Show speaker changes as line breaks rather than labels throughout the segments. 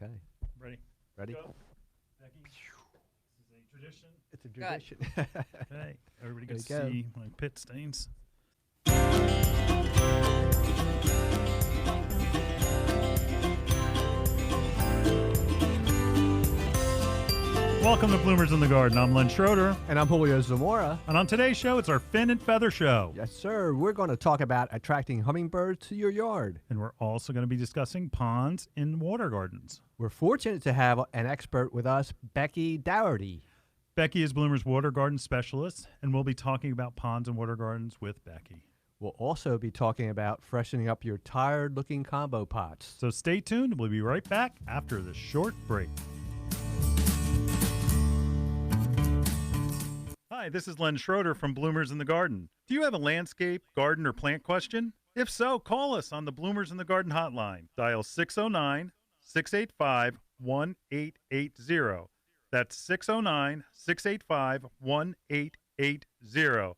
Okay.
Ready?
Ready?
Go. Becky, this is a tradition.
It's a tradition.
Okay. Everybody
There
gets
you
to
go.
see my pit stains. Welcome to Bloomers in the Garden. I'm Len Schroeder.
And I'm Julio Zamora.
And on today's show, it's our Fin and Feather Show.
Yes, sir. We're going to talk about attracting hummingbirds to your yard.
And we're also going to be discussing ponds in water gardens.
We're fortunate to have an expert with us, Becky Dougherty.
Becky is Bloomer's water garden specialist, and we'll be talking about ponds and water gardens with Becky.
We'll also be talking about freshening up your tired-looking combo pots.
So stay tuned. We'll be right back after this short break. Hi, this is Len Schroeder from Bloomers in the Garden. Do you have a landscape, garden, or plant question? If so, call us on the Bloomers in the Garden hotline. Dial 609-685-1880. That's 609-685-1880.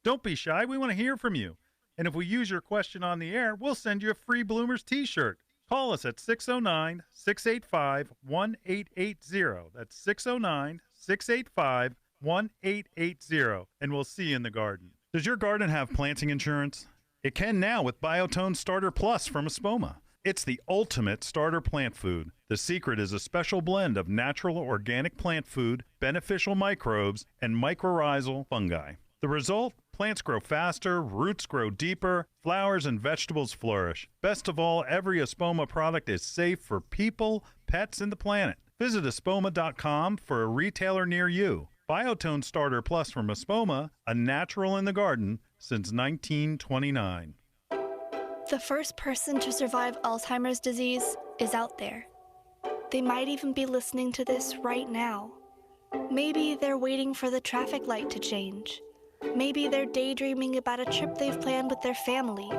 Don't be shy. We want to hear from you. And if we use your question on the air, we'll send you a free Bloomers t-shirt. Call us at 609-685-1880. That's 609-685-1880. 1880, and we'll see you in the garden. Does your garden have planting insurance? It can now with Biotone Starter Plus from Espoma. It's the ultimate starter plant food. The secret is a special blend of natural organic plant food, beneficial microbes, and mycorrhizal fungi. The result? Plants grow faster, roots grow deeper, flowers and vegetables flourish. Best of all, every Espoma product is safe for people, pets, and the planet. Visit espoma.com for a retailer near you. Biotone Starter Plus from Espoma, a natural in the garden since 1929.
The first person to survive Alzheimer's disease is out there. They might even be listening to this right now. Maybe they're waiting for the traffic light to change. Maybe they're daydreaming about a trip they've planned with their family.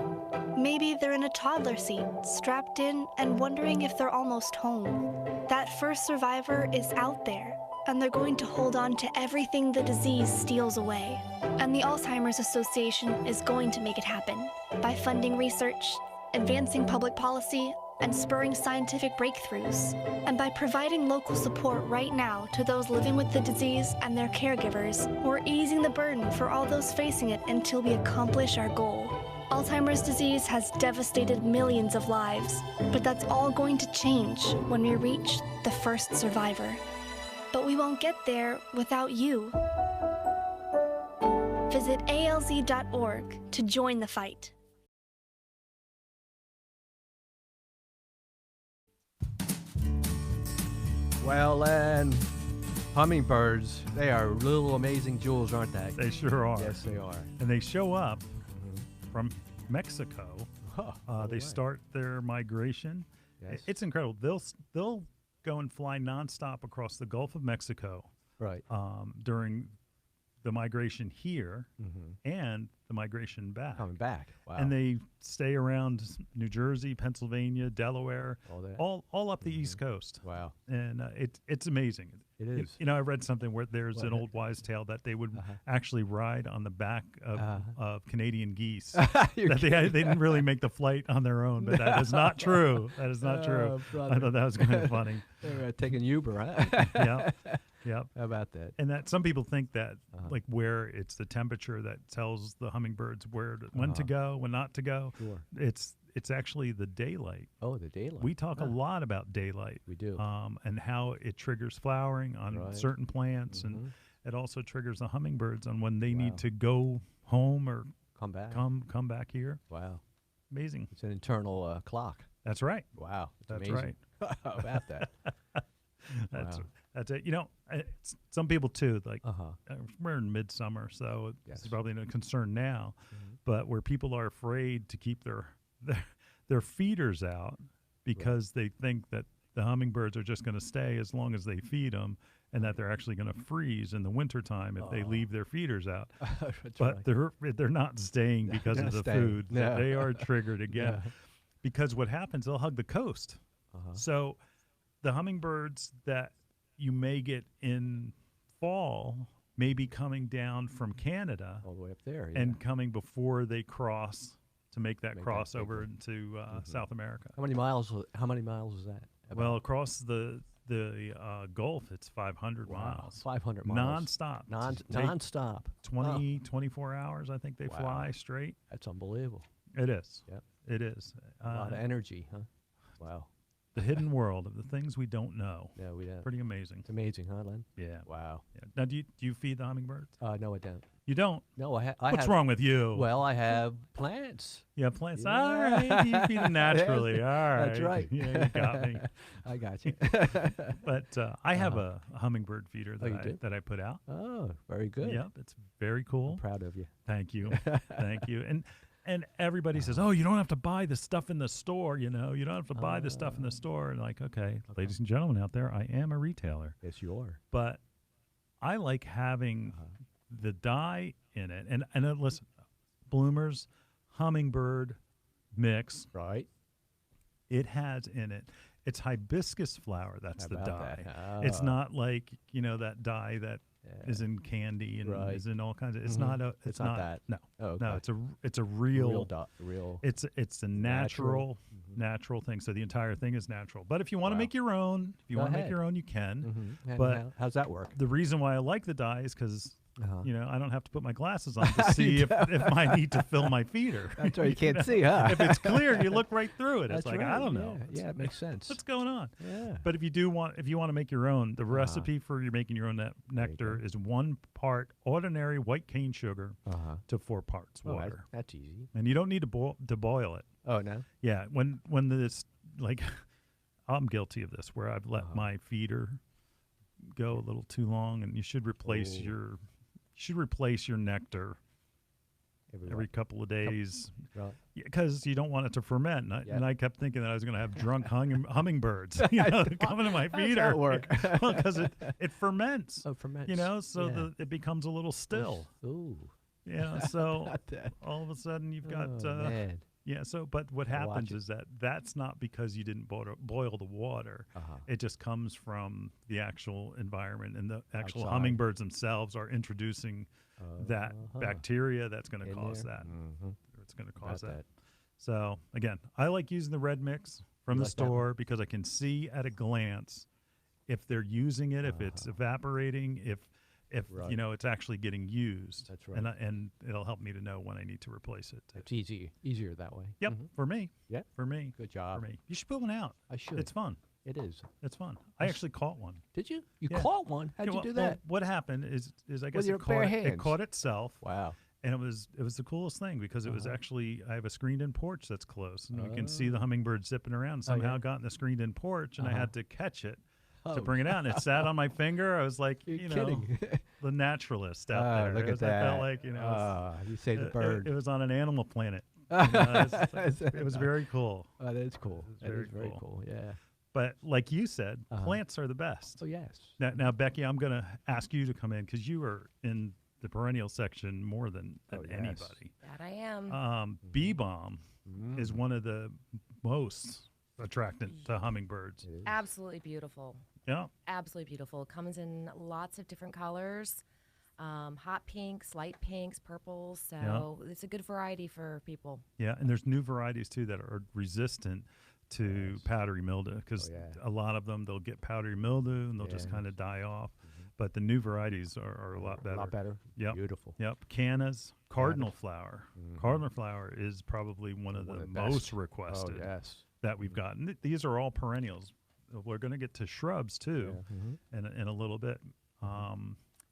Maybe they're in a toddler seat, strapped in and wondering if they're almost home. That first survivor is out there, and they're going to hold on to everything the disease steals away. And the Alzheimer's Association is going to make it happen by funding research, advancing public policy, and spurring scientific breakthroughs, and by providing local support right now to those living with the disease and their caregivers. We're easing the burden for all those facing it until we accomplish our goal. Alzheimer's disease has devastated millions of lives, but that's all going to change when we reach the first survivor. But we won't get there without you. Visit alz.org to join the fight.
Well, and hummingbirds, they are little amazing jewels, aren't they?
They sure are.
Yes, they are.
And they show up from Mexico. They
right.
start their migration.
Yes.
It's incredible. They'll go and fly nonstop across the Gulf of Mexico
Right.
during the migration here and the migration back.
Coming back. Wow.
And they stay around New Jersey, Pennsylvania, Delaware,
All that.
all up the East Coast.
Wow.
And it's amazing.
It is.
You know, I read something where there's an old wise tale that they would actually ride on the back of Canadian geese. That they didn't really make the flight on their own, but that is not true. That is not true.
Brother.
I thought that was kind of funny.
They're taking Uber, huh?
Yeah. Yep.
How about that?
And that some people think that like where it's the temperature that tells the hummingbirds when to go, when not to go.
Sure.
It's actually the daylight.
Oh, the daylight.
We talk a lot about daylight.
We do.
And how it triggers flowering on certain plants, and it also triggers the hummingbirds on when they need to go home or
Come back.
come back here.
Wow.
Amazing.
It's an internal clock.
That's right.
Wow. It's
That's
amazing.
right.
How about that?
That's it. You know, some people too, like
Uh-huh.
we're in midsummer, so
Yes.
it's probably no concern now. But where people are afraid to keep their feeders out because they think that the hummingbirds are just going to stay as long as they feed them, and that they're actually going to freeze in the wintertime if they leave their feeders out.
That's
But
right.
they're not staying because
They're
of the
staying.
food.
No.
They are triggered again.
Yeah.
Because what happens, they'll hug the coast. So the hummingbirds that you may get in fall may be coming down from Canada
All the way up there.
and coming before they cross to make that
Make that
crossover
big
into South America.
How many miles is that?
Well, across the Gulf, it's 500 miles.
500 miles.
Nonstop.
Non-stop.
24 hours, I think they fly straight.
That's unbelievable.
It is.
Yep.
It is.
A lot of energy, huh? Wow.
The hidden world of the things we don't know.
Yeah, we have.
Pretty amazing.
It's amazing, huh, Len?
Yeah.
Wow.
Yeah. Now, do you feed the hummingbirds?
No, I don't.
You don't?
No, I
What's
have.
wrong with you?
Well, I have plants.
You have plants.
Yeah.
All right. You feed them naturally. All right.
That's right.
Yeah, you got me.
I got you.
But I have a hummingbird feeder that I put out.
Oh, very good.
Yep. It's very cool.
I'm proud of you.
Thank you. Thank you. And everybody says, oh, you don't have to buy the stuff in the store, you know. You don't have to buy the stuff in the store. And like, okay, ladies and gentlemen out there, I am a retailer.
Yes, you are.
But I like having the dye in it. And listen, Bloomers Hummingbird mix.
Right.
It has in it. It's hibiscus flower. That's the dye. It's
Oh.
not like, that dye that is in candy and is in all kinds of. It's not a. It's not that. No.
Oh, okay.
No. It's a real.
Real.
It's a natural thing. So the entire thing is natural. But if you want to make your own, you can.
And
But
how's that work?
the reason why I like the dye is because I don't have to put my glasses on to
You
see if I need to fill my feeder.
That's right. You can't see, huh?
If it's clear, you look right through it.
That's
It's like
right.
I don't know.
Yeah, it makes sense.
What's going on?
Yeah.
But if you want to make your own, the recipe for making your own nectar is 1 part ordinary white cane sugar to 4 parts water.
That's easy.
And you don't need to boil it.
Oh, no?
Yeah, when this I'm guilty of this where I've let my feeder go a little too long, and you should replace your nectar every couple of days. Because you don't want it to ferment. And I kept thinking that I was going to have drunk hummingbirds, coming to my feeder.
How's that work?
Well, because it ferments.
Oh, ferments.
So it becomes a little still.
Ooh.
So all of a sudden you've got.
Man.
Yeah. So, but what happens is that's not because you didn't boil the water. It just comes from the actual environment, and the actual hummingbirds themselves are introducing that bacteria that's going to cause that. It's going to cause that. So again, I like using the red mix from the store because I can see at a glance if they're using it, if it's evaporating, if it's actually getting used.
That's right.
And it'll help me to know when I need to replace it.
It's easier that way.
Yep, for me.
Yeah.
For me.
Good job.
For me. You should put one out.
I should.
It's fun.
It is.
It's fun. I actually caught one.
Did you? You
Yeah.
caught one? How'd you do that?
Well, what happened is I guess
your bare
it
hands?
caught itself.
Wow.
And it was the coolest thing because it was actually, I have a screened-in porch that's close, and you can see the hummingbird zipping around. Somehow got in the screened-in porch, and I had to catch it to bring it out. And it sat on my finger. I was like,
You're kidding.
the naturalist out there.
Look at that.
I felt like,
you saved the bird.
It was on an Animal Planet. It was very cool.
Oh, that's cool. That
very
is very
cool.
cool. Yeah.
But like you said, plants are the best.
Oh, yes.
Now, Becky, I'm going to ask you to come in because you are in the perennial section more than anybody.
That I am.
Bee balm is one of the most attractant to hummingbirds.
Absolutely beautiful.
Yeah.
Absolutely beautiful. It comes in lots of different colors. Hot pinks, light pinks, purples. So it's a good variety for people.
Yeah, and there's new varieties too that are resistant to powdery mildew because a lot of them, they'll get powdery mildew and they'll just kind of die off. But the new varieties are a lot better.
A lot better.
Yep.
Beautiful.
Yep. Cannas, cardinal flower. Cardinal flower is probably one of the most requested that we've gotten. These are all perennials. We're going to get to shrubs too in a little bit.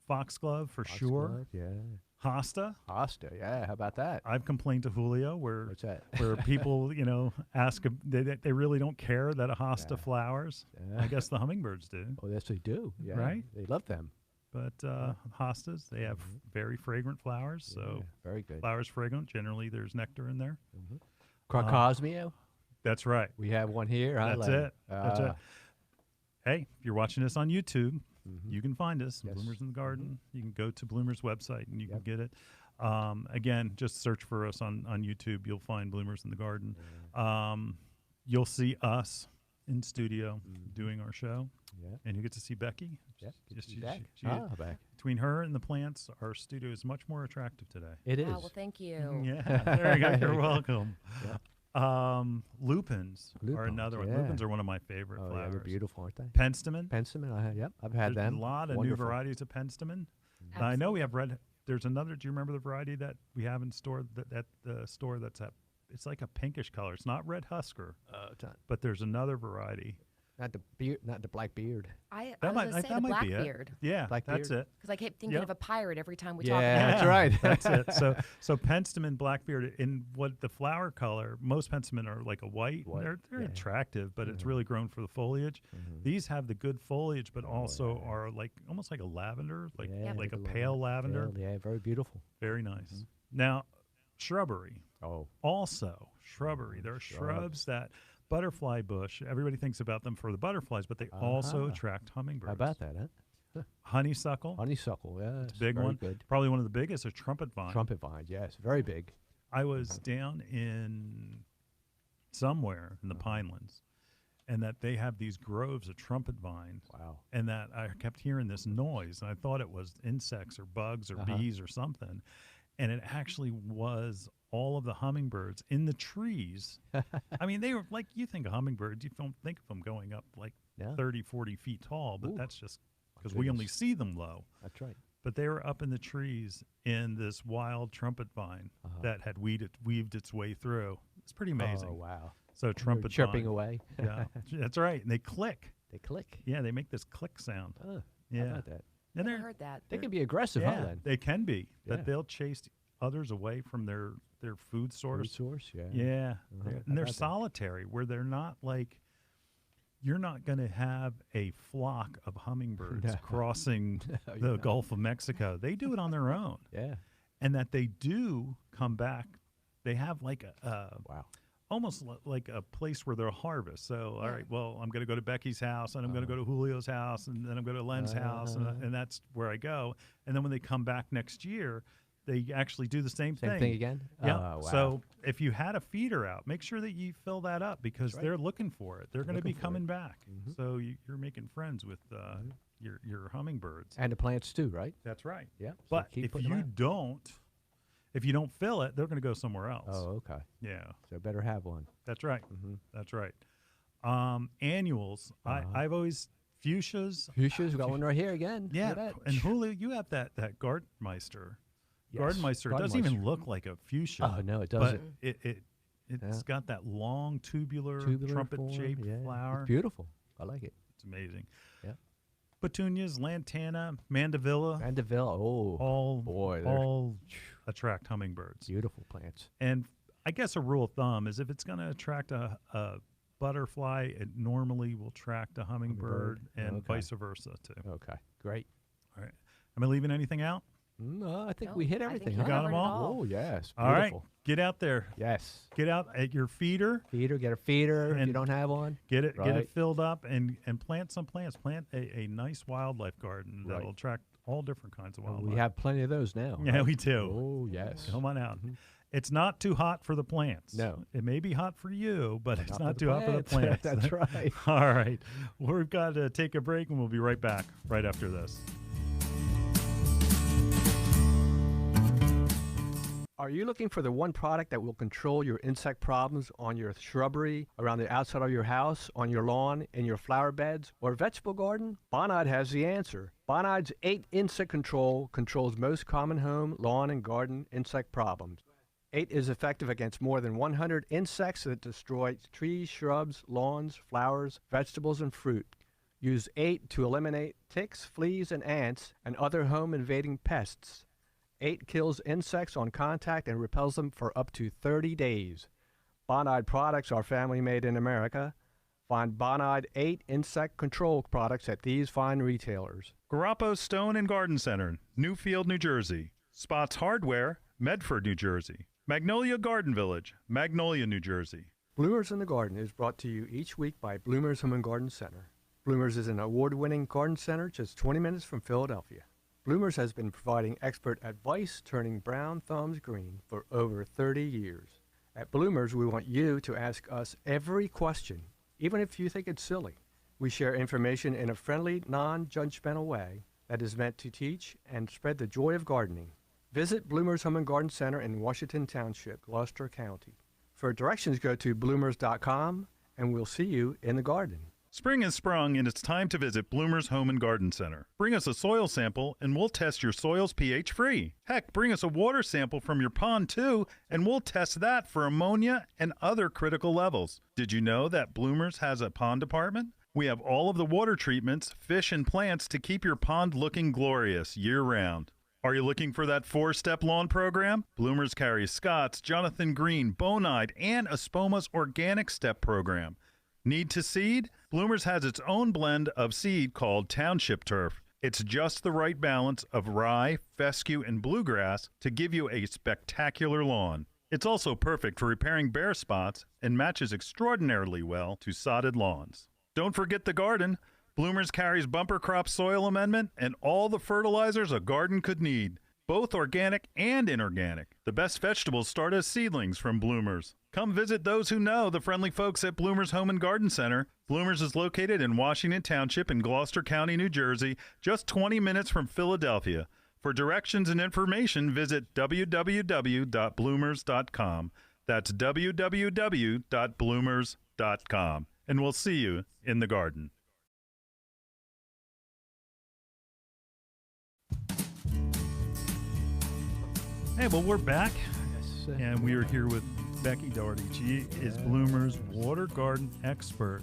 Foxglove for sure.
Yeah.
Hosta.
Hosta, yeah. How about that?
I've complained to Julio
What's that?
where people, ask, they really don't care that a hosta flowers. I guess the hummingbirds do.
Oh, yes, they do. Yeah.
Right?
They love them.
But hostas, they have very fragrant flowers. So
very good.
flowers fragrant. Generally, there's nectar in there.
Crocosmia.
That's right.
We have one here.
That's it. That's it. Hey, if you're watching this on YouTube, you can find us, Bloomers in the Garden. You can go to Bloomer's website and you can get it. Again, just search for us on YouTube. You'll find Bloomers in the Garden. You'll see us in studio doing our show. Yeah. And you get to see Becky.
Yeah.
Becky. Between her and the plants, our studio is much more attractive today.
It is.
Well, thank you.
Yeah. There you go. You're welcome. Lupins are
Lupins,
another one.
yeah.
Lupins are one of my favorite
Oh,
flowers.
yeah, they're beautiful, aren't they?
Penstemon.
Penstemon, yep, I've had
There's
them.
a lot of
Wonderful.
new varieties of Penstemon. I know we have red. There's another. Do you remember the variety that we have in store at the store that's it's like a pinkish color. It's not red husker, but there's another variety.
Not the beard, not the black beard.
I was going to say the Blackbeard.
Yeah, that's
Blackbeard.
it.
Because I kept thinking
Yep.
of a pirate every time we talk about
Yeah,
it.
that's right.
That's it. So Penstemon Blackbeard, in what the flower color, most Penstemon are like a white.
White,
They're
yeah.
attractive, but it's really grown for the foliage. These have the good foliage, but also are like almost like a lavender, like
Yeah,
like a
little
pale lavender.
pale, yeah, very beautiful.
Very nice. Now, shrubbery.
Oh,
Also, shrubbery. There are shrubs that butterfly bush. Everybody thinks about them for the butterflies, but they also attract hummingbirds.
how about that, huh?
Honeysuckle.
Honeysuckle, yeah,
It's a big
very
one.
Good.
Probably one of the biggest is trumpet vine.
Trumpet vine, yes, very big.
I was down in somewhere in the Pinelands, and that they have these groves of trumpet vine,
Wow.
and that I kept hearing this noise, and I thought it was insects or bugs or bees or something, and it actually was all of the hummingbirds in the trees. I mean, they were like, you think of hummingbirds, you don't think of them going up like
Yeah.
30, 40 feet tall, but
Ooh.
that's just because we only
goodness.
see them low.
That's right.
But they were up in the trees in this wild trumpet vine that had weaved its way through. It's pretty amazing.
Oh, wow.
So
They're
trumpet
chirping
vine.
away.
Yeah, that's right. And they click.
They click.
Yeah, they make this click sound.
Oh, how
Yeah.
about that?
And
Never
they're,
heard that.
They can be aggressive, huh,
yeah,
then?
they can be.
Yeah.
That they'll chase others away from their food source.
Food source, yeah.
Yeah.
Uh-huh.
They're-
How
and they're
about that?
solitary, where they're not like, you're not going to have a flock of hummingbirds
No.
crossing
No,
the
you're not.
Gulf of Mexico. They do it on their own.
Yeah.
And that they do come back. They have like
Wow.
almost like a place where they'll harvest. So, all right, well, I'm going to go to Becky's house, and I'm going to go to Julio's house, and then I'm going to Len's house, and that's where I go. And then when they come back next year, they actually do the same thing.
Same thing again?
Yeah.
Oh, wow.
So if you had a feeder out, make sure that you fill that up because they're looking for it. They're going to be
looking for
coming
it.
back. So you're making friends with your hummingbirds.
And the plants too, right?
That's right.
Yeah. So
But
keep
if
putting them
you don't fill it, they're going to go somewhere else.
out. Oh, okay.
Yeah.
So better have one.
That's right. That's right. Annuals. I've always fuchsias.
Fuchsia's got one right here again. Look
Yeah,
at that.
and Julio, you have that Gartenmeister.
Yes,
Gartenmeister doesn't even
Gartenmeister.
look like a fuchsia.
Oh, no, it
but
doesn't.
it's got that long tubular trumpet-shaped
form, yeah.
flower.
It's beautiful. I like it.
It's amazing.
Yeah.
Petunias, lantana, mandevilla,
Mandeville. Oh,
all
boy, they're
all attract hummingbirds.
beautiful plants.
And I guess a rule of thumb is if it's going to attract a butterfly, it normally will attract a hummingbird, and
Okay.
vice versa too.
Okay, great.
All right. Am I leaving anything out?
No, I think
No,
we hit
I think
everything.
you
huh?
got 'em
covered it
all?
Oh, yes.
All right.
Beautiful.
Get out there.
Yes.
Get out at your feeder.
Feeder, get a feeder if you
And-
don't have one.
Get it
Right.
filled up and plant some plants. Plant a nice wildlife garden that
Right.
will attract all different kinds of
Well,
wildlife.
we have plenty of those now.
Yeah,
right?
we do.
Oh, yes.
Come on out. It's not too hot for the plants.
No.
It may be hot for you, but it's
Not
not
for
too
the
hot for the
plants.
plants.
That's right.
All right. We've got to take a break, and we'll be right back right after this.
Are you looking for the one product that will control your insect problems on your shrubbery, around the outside of your house, on your lawn, in your flower beds, or vegetable garden? Bonide has the answer. Bonide's 8 Insect Control controls most common home, lawn, and garden insect problems. 8 is effective against more than 100 insects that destroy trees, shrubs, lawns, flowers, vegetables, and fruit. Use 8 to eliminate ticks, fleas, and ants, and other home-invading pests. 8 kills insects on contact and repels them for up to 30 days. Bonide products are family made in America. Find Bonide 8 insect control products at these fine retailers.
Garoppos Stone and Garden Center, Newfield, New Jersey. Spots Hardware, Medford, New Jersey. Magnolia Garden Village, Magnolia, New Jersey.
Bloomers in the Garden is brought to you each week by Bloomers Home and Garden Center. Bloomers is an award-winning garden center just 20 minutes from Philadelphia. Bloomers has been providing expert advice turning brown thumbs green for over 30 years. At Bloomers, we want you to ask us every question, even if you think it's silly. We share information in a friendly, non-judgmental way that is meant to teach and spread the joy of gardening. Visit Bloomers Home and Garden Center in Washington Township, Gloucester County. For directions, go to bloomers.com, and we'll see you in the garden.
Spring has sprung, and it's time to visit Bloomer's Home and Garden Center. Bring us a soil sample, and we'll test your soil's pH free. Heck, bring us a water sample from your pond, too, and we'll test that for ammonia and other critical levels. Did you know that Bloomer's has a pond department? We have all of the water treatments, fish, and plants to keep your pond looking glorious year-round. Are you looking for that 4-step lawn program? Bloomers carries Scott's, Jonathan Green, Bonide, and Espoma's Organic Step program. Need to seed? Bloomers has its own blend of seed called Township Turf. It's just the right balance of rye, fescue, and bluegrass to give you a spectacular lawn. It's also perfect for repairing bare spots and matches extraordinarily well to sodded lawns. Don't forget the garden. Bloomers carries bumper crop soil amendment and all the fertilizers a garden could need, both organic and inorganic. The best vegetables start as seedlings from Bloomers. Come visit those who know the friendly folks at Bloomers Home and Garden Center. Bloomers is located in Washington Township in Gloucester County, New Jersey, just 20 minutes from Philadelphia. For directions and information, visit www.bloomers.com. That's www.bloomers.com. And we'll see you in the garden. Hey, well, we're back, and we are here with Becky Doherty. She is Bloomer's water garden expert,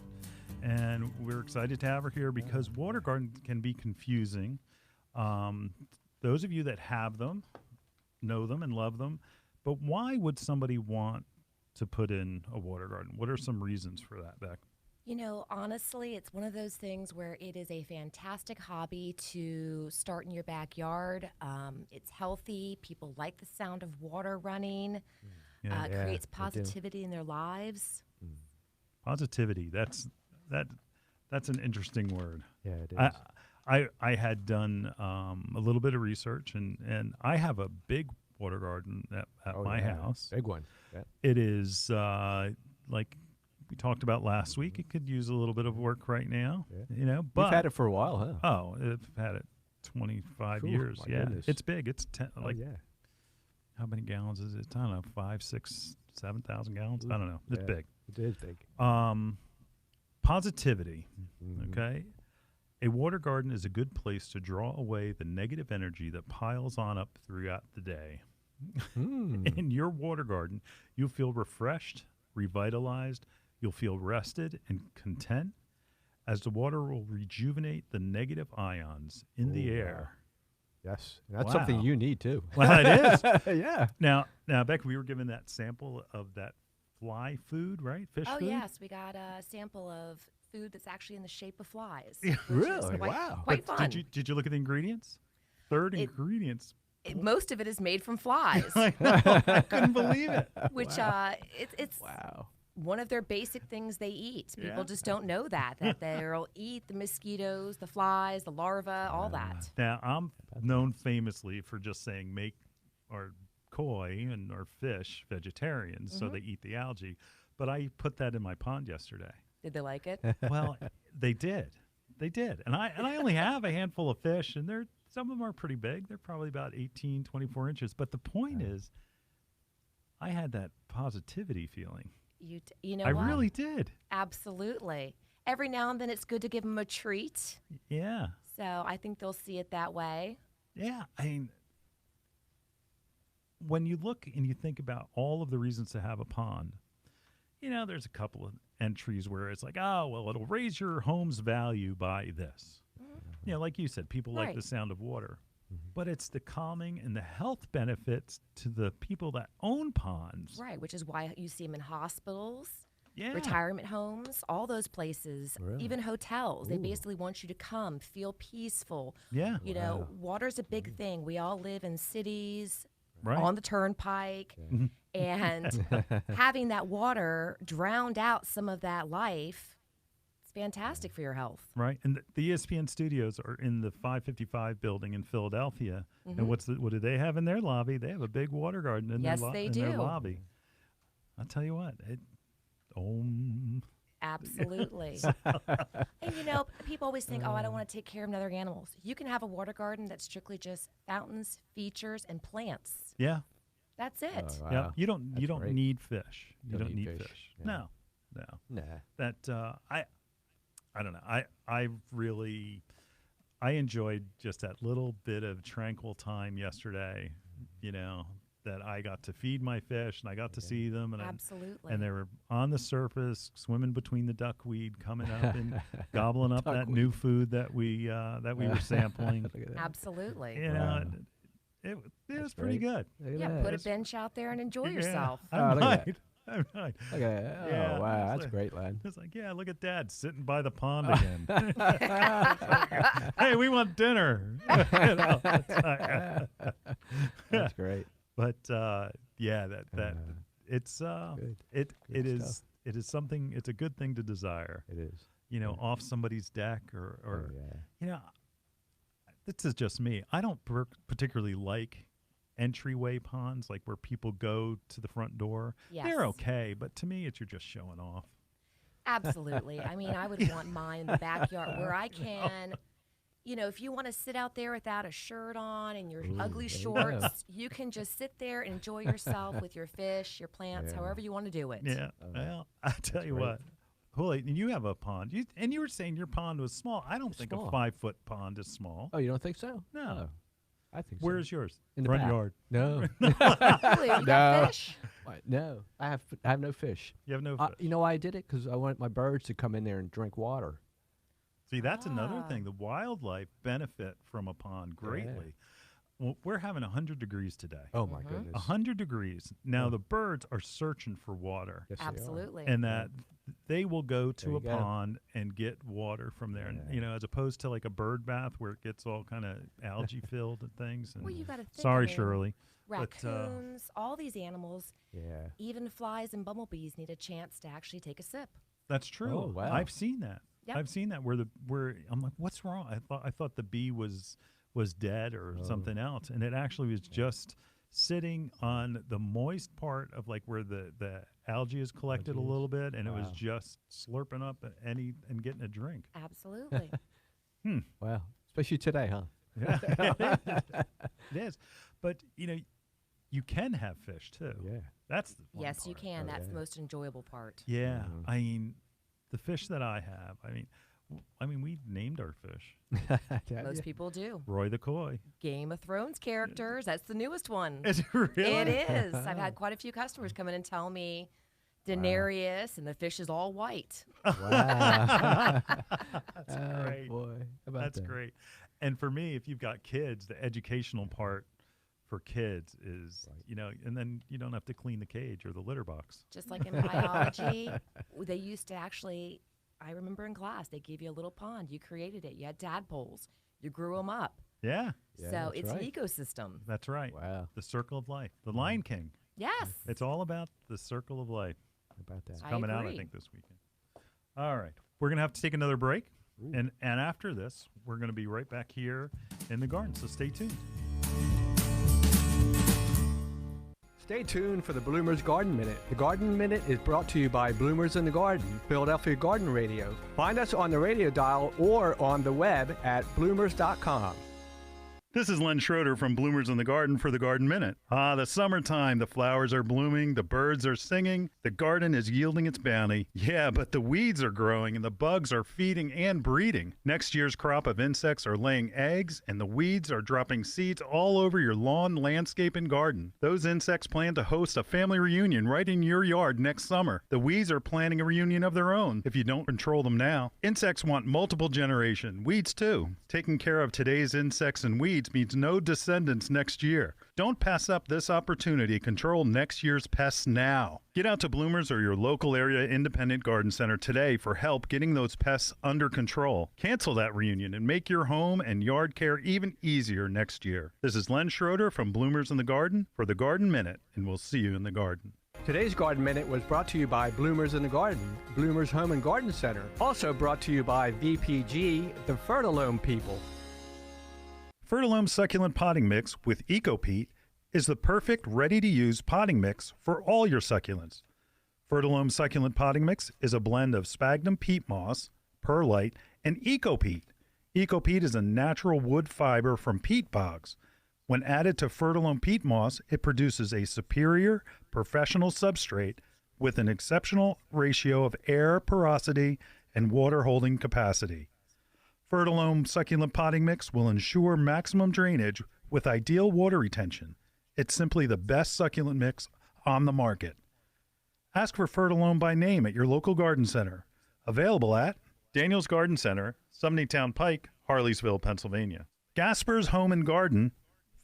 and we're excited to have her here because water gardens can be confusing. Those of you that have them know them and love them, but why would somebody want to put in a water garden? What are some reasons for that, Beck?
You know, honestly, it's one of those things where it is a fantastic hobby to start in your backyard. It's healthy. People like the sound of water running. It creates positivity in their lives.
Positivity. That's an interesting word.
Yeah, it is.
I had done a little bit of research, and I have a big water garden at my house.
Big one. Yeah.
It is like we talked about last week. It could use a little bit of work right now, but
you've had it for a while, huh?
Oh, I've had it 25 years. Yeah,
goodness.
it's big. It's
yeah.
How many gallons is it? I don't know, 5, 6, 7,000 gallons. I don't know. It's big.
It is big.
Positivity. Okay. A water garden is a good place to draw away the negative energy that piles on up throughout the day. In your water garden, you'll feel refreshed, revitalized. You'll feel rested and content as the water will rejuvenate the negative ions in the air.
Yes, and that's something you need too.
Well, it is.
Yeah.
Now, Beck, we were given that sample of that fly food, right? Fish food?
Oh, yes. We got a sample of food that's actually in the shape of flies.
Really?
Wow. Quite
But
fun.
Did you look at the ingredients? Ingredients.
Most of it is made from flies.
I know. I couldn't believe it.
Which it's one of their basic things they eat. People just don't know that they'll eat the mosquitoes, the flies, the larvae, all that.
Now, I'm known famously for just saying make our koi and our fish vegetarians so they eat the algae. But I put that in my pond yesterday.
Did they like it?
Well, they did. They did. And I only have a handful of fish, and some of them are pretty big. They're probably about 18, 24 inches. But the point is, I had that positivity feeling.
You know
I
what?
really did.
Absolutely. Every now and then it's good to give them a treat.
Yeah.
So I think they'll see it that way.
Yeah. I mean, when you look and you think about all of the reasons to have a pond, there's a couple of entries where it's like, oh, well, it'll raise your home's value by this. Like you said, people like the sound of water. But it's the calming and the health benefits to the people that own ponds.
Right, which is why you see them in hospitals,
Yeah.
retirement homes, all those places,
Really?
even hotels. They
Ooh.
basically want you to come, feel peaceful.
Yeah.
You know, water's a big thing. We all live in cities,
Right.
on the turnpike, and having that water drowned out some of that life. It's fantastic for your health.
Right. And the ESPN studios are in the 555 building in Philadelphia. And what do they have in their lobby? They have a big water garden in,
Yes,
their,
they
in their
do.
lobby. I'll tell you what.
Absolutely. And people always think, I don't want to take care of other animals. You can have a water garden that's strictly just fountains, features, and plants.
Yeah.
That's it.
Oh, wow.
Yeah, you don't
great.
need fish. You
Don't
don't
need
need
fish.
fish.
Yeah.
No.
Nah.
That I don't know. I enjoyed just that little bit of tranquil time yesterday. You know, that I got to feed my fish and I got to see them, and
Absolutely.
and they were on the surface, swimming between the duckweed, coming up and gobbling up that new food that we were sampling.
Look at that.
Absolutely.
You know, it was pretty good.
Look at
Yeah,
that.
put a bench out there and enjoy yourself.
I
look at
might. I might.
Look at that. Oh,
Yeah,
wow.
it's
That's
like-
great, lad.
It's like, yeah, look at Dad sitting by the pond again. Hey, we want dinner. You know,
That's great.
but yeah, that it's
Good.
it
Good
is
stuff.
it is something. It's a good thing to desire.
It is.
You know, off somebody's deck or
Oh, yeah.
you know, this is just me. I don't particularly like entryway ponds, like where people go to the front door.
Yes.
They're okay, but to me, you're just showing off.
Absolutely. I mean, I would want mine in the backyard where I can, you know, if you want to sit out there without a shirt on and your ugly
there you go.
shorts, you can just sit there and enjoy yourself with your fish, your plants,
Yeah.
however you want to do it.
Yeah. Well, I tell you
great.
what. Holy, and you have a pond. And you were saying your pond was small. I don't think
small.
a 5-foot pond is small.
Oh, you don't think so?
No.
Oh, I think so.
Where's yours?
In the
front
back.
yard.
No.
Really, you got
No.
fish?
What? No. I have no fish.
You have no fish.
You know why I did it? Because I wanted my birds to come in there and drink water.
See, that's another
Ah.
thing. The wildlife benefit from a pond greatly. Well, we're having 100 degrees today.
Oh, my goodness.
100 degrees. Now, the birds are searching for water.
Yes, they are.
Absolutely.
And that they will go to
There
a
you go.
pond and get water from there. And, you know, as opposed to like a bird bath where it gets all kind of algae filled and things. And
Well, you got to think.
sorry,
I mean,
Shirley.
Raccoons, all these animals,
Yeah.
even flies and bumblebees need a chance to actually take a sip.
That's true.
Oh, wow.
I've seen that.
Yep.
I've seen that where I'm like, what's wrong? I thought the bee was dead or something else, and it actually was just sitting on the moist part of like where the algae is collected a little bit, and it was
Wow.
just slurping up and getting a drink.
Absolutely.
Wow. Especially today, huh?
It is, but you know, you can have fish too.
Yeah.
That's the fun
Yes, you
part.
can. That's
yeah.
the most enjoyable part.
Yeah,
Mhm.
I mean, the fish that I have. I mean, we named our fish
Yeah,
Most
yeah.
people do.
Roy the Koi.
Game of Thrones characters. That's the newest one.
Is it really?
It is. I've had quite a few customers come in and tell me Daenerys and the fish is all white.
Wow.
That's
Oh,
great.
boy. How about
That's
that?
great. And for me, if you've got kids, the educational part for kids is, you know, and then you don't have to clean the cage or the litter box.
Just like in biology, they used to actually, I remember in class, they gave you a little pond. You created it. You had tadpoles. You grew them up.
Yeah,
Yeah,
So
that's
it's
right.
an ecosystem.
that's right.
Wow.
The circle of life. The Lion King.
Yes.
It's all about the circle of life.
How about that?
I
Coming out, I
agree.
think, this weekend. All right. We're going to have to take another break. And after this, we're going to be right back here in the garden. So stay tuned.
Stay tuned for the Bloomers Garden Minute. The Garden Minute is brought to you by Bloomers in the Garden, Philadelphia Garden Radio. Find us on the radio dial or on the web at bloomers.com.
This is Len Schroeder from Bloomers in the Garden for the Garden Minute. Ah, the summertime, the flowers are blooming, the birds are singing, the garden is yielding its bounty. Yeah, but the weeds are growing and the bugs are feeding and breeding. Next year's crop of insects are laying eggs and the weeds are dropping seeds all over your lawn, landscape, and garden. Those insects plan to host a family reunion right in your yard next summer. The weeds are planning a reunion of their own if you don't control them now. Insects want multiple generation, weeds too. Taking care of today's insects and weeds means no descendants next year. Don't pass up this opportunity. Control next year's pests now. Get out to Bloomers or your local area independent garden center today for help getting those pests under control. Cancel that reunion and make your home and yard care even easier next year. This is Len Schroeder from Bloomers in the Garden for the Garden Minute, and we'll see you in the garden.
Today's Garden Minute was brought to you by Bloomers in the Garden, Bloomers Home and Garden Center. Also brought to you by BPG, the Fertilome people.
Fertilome Succulent Potting Mix with EcoPeat is the perfect ready-to-use potting mix for all your succulents. Fertilome Succulent Potting Mix is a blend of sphagnum peat moss, perlite, and EcoPeat. EcoPeat is a natural wood fiber from peat bogs. When added to Fertilome peat moss, it produces a superior professional substrate with an exceptional ratio of air porosity and water holding capacity. Fertilome succulent potting mix will ensure maximum drainage with ideal water retention. It's simply the best succulent mix on the market. Ask for Fertilome by name at your local garden center. Available at Daniel's Garden Center, Sumneytown Pike, Harleysville, Pennsylvania. Gasper's Home and Garden,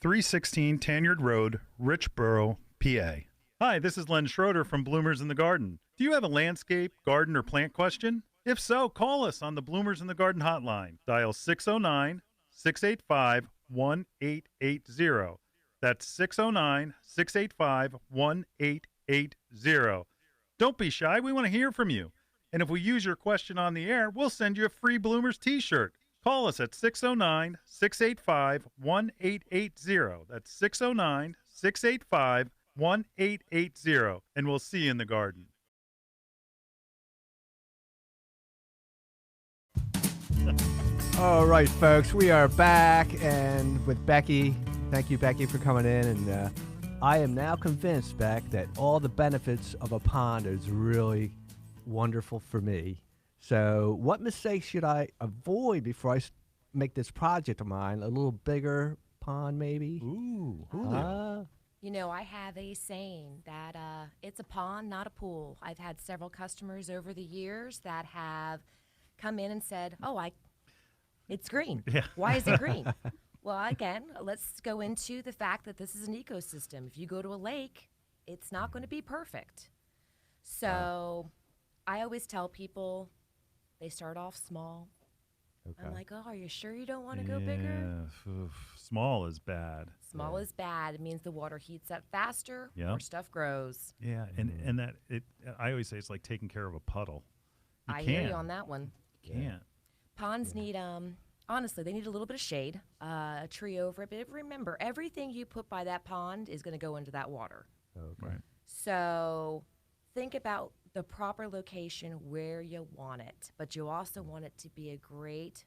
316 Tanyard Road, Richboro, PA. Hi, this is Len Schroeder from Bloomers in the Garden. Do you have a landscape, garden, or plant question? If so, call us on the Bloomers in the Garden hotline. Dial 609-685-1880. That's 609-685-1880. Don't be shy. We want to hear from you. And if we use your question on the air, we'll send you a free Bloomers t-shirt. Call us at 609-685-1880. That's 609-685-1880. And we'll see you in the garden.
All right, folks, we are back and with Becky. Thank you, Becky, for coming in. And I am now convinced, Beck, that all the benefits of a pond is really wonderful for me. So what mistakes should I avoid before I make this project of mine a little bigger pond, maybe?
Ooh.
You know, I have a saying that it's a pond, not a pool. I've had several customers over the years that have come in and said, it's green.
Yeah.
Why is it green? Well, again, let's go into the fact that this is an ecosystem. If you go to a lake, it's not going to be perfect. So I always tell people they start off small.
Okay.
I'm like, are you sure you don't want to go bigger?
Small is bad.
Small is bad. It means the water heats up faster, more stuff grows.
Yeah, and that I always say it's like taking care of a puddle.
I hear you on that one.
You can't.
Ponds need, honestly, they need a little bit of shade, a tree over it. But remember, everything you put by that pond is going to go into that water.
Okay.
Right.
So think about the proper location where you want it, but you also want it to be a great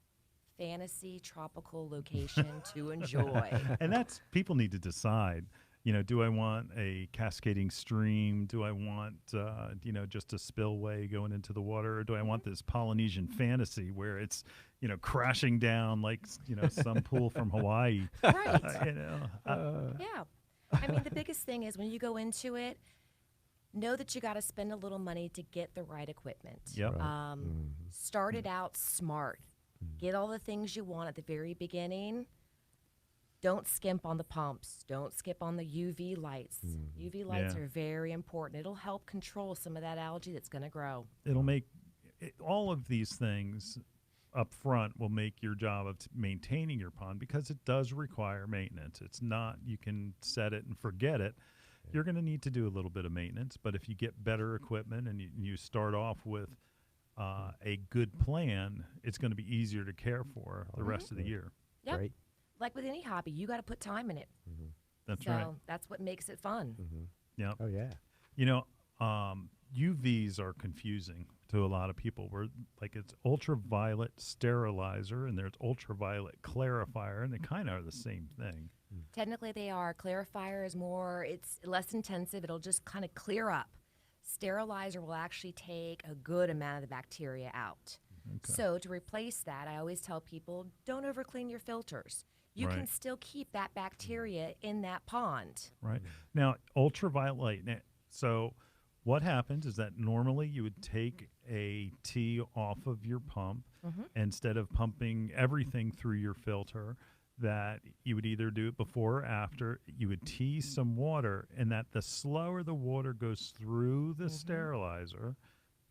fantasy tropical location to enjoy.
And that's, people need to decide, do I want a cascading stream? Do I want, just a spillway going into the water? Or do I want this Polynesian fantasy where it's, crashing down like, some pool from Hawaii?
Right.
Yeah.
I mean, the biggest thing is when you go into it, know that you got to spend a little money to get the right equipment.
Yep.
Start it out smart. Get all the things you want at the very beginning. Don't skimp on the pumps. Don't skip on the UV lights. UV lights are very important. It'll help control some of that algae that's going to grow.
It'll make all of these things up front will make your job of maintaining your pond, because it does require maintenance. It's not, you can set it and forget it. You're going to need to do a little bit of maintenance, but if you get better equipment and you start off with a good plan, it's going to be easier to care for the rest of the year.
Yep.
Great.
Like with any hobby, you got to put time in it.
That's
so
right.
That's what makes it fun.
Yeah.
Oh, yeah.
UVs are confusing to a lot of people. We're like, it's ultraviolet sterilizer and there's ultraviolet clarifier, and they kind of are the same thing.
Technically, they are. Clarifier is more, it's less intensive. It'll just kind of clear up. Sterilizer will actually take a good amount of the bacteria out.
Okay.
So to replace that, I always tell people, don't overclean your filters. You can still keep that bacteria in that pond.
Right. Now, ultraviolet light. So what happens is that normally you would take a tee off of your pump, instead of pumping everything through your filter, that you would either do it before or after. You would tee some water, and that the slower the water goes through the sterilizer,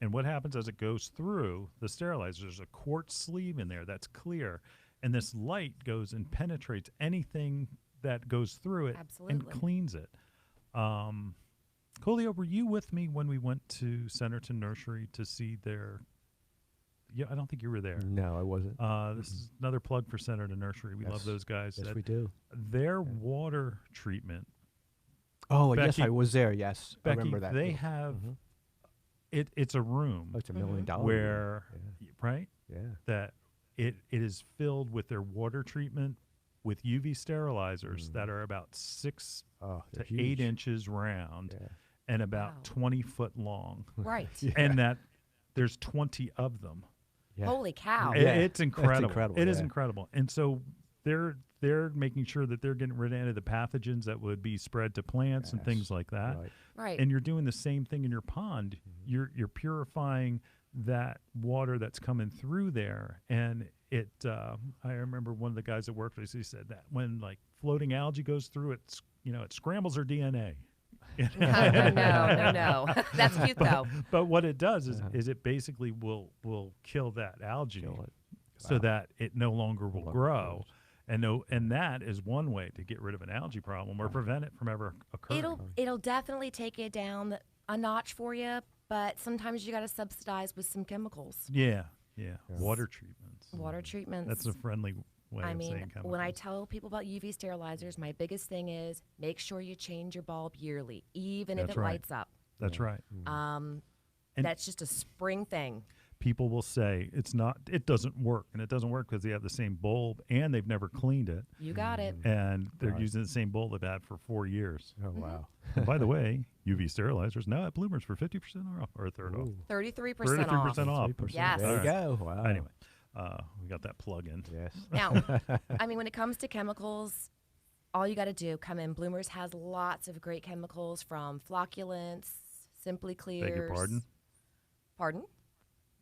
and what happens as it goes through the sterilizer, there's a quartz sleeve in there that's clear, and this light goes and penetrates anything that goes through it and cleans it. Coolio, were you with me when we went to Centerton Nursery to see their... Yeah, I don't think you were there.
No, I wasn't.
This is another plug for Centerton Nursery. We love those guys.
Yes, we do.
Their water treatment.
Oh,
Becky,
yes, I was there. Yes,
Becky,
I remember that.
they have... It's a room
Oh, it's $1 million.
where, right?
Yeah.
That it is filled with their water treatment with UV sterilizers that are about 6
Oh,
to
they're
8
huge.
inches round and about
Wow.
20 foot long.
Right.
And that there's 20 of them.
Yeah.
Holy cow.
Yeah.
It's incredible.
incredible,
It is
yeah.
incredible. And so they're making sure that they're getting rid of the pathogens that would be spread to plants and things like that.
Right.
Right.
And you're doing the same thing in your pond. You're purifying that water that's coming through there. And it I remember one of the guys that worked with us, he said that when like floating algae goes through it, it scrambles their DNA.
No. That's cute, though.
But what it does is it basically will kill that algae
Kill it.
so
Wow.
that it no longer will
longer
grow. And that is one way to get rid of an algae problem or prevent it from ever occurring.
It'll definitely take it down a notch for you, but sometimes you got to subsidize with some chemicals.
Yeah. Water treatments.
Water treatments.
That's a friendly way
I
of
mean,
saying chemicals.
when I tell people about UV sterilizers, my biggest thing is make sure you change your bulb yearly, even if
That's
it
right.
lights up.
That's right.
And that's just a spring thing.
People will say it doesn't work, and it doesn't work because they have the same bulb and they've never cleaned it,
You got it.
and they're using the same bulb they've had for 4 years.
Oh, wow.
And by the way, UV sterilizers now at Bloomers for 50% off or a third off.
33% off.
33% off.
3%.
Yes.
There you
All
go. Wow.
Anyway, we got that plug in.
Yes.
Now, I mean, when it comes to chemicals, all you got to do, come in. Bloomers has lots of great chemicals from flocculants, Simply Clears.
Beg your pardon?
Pardon?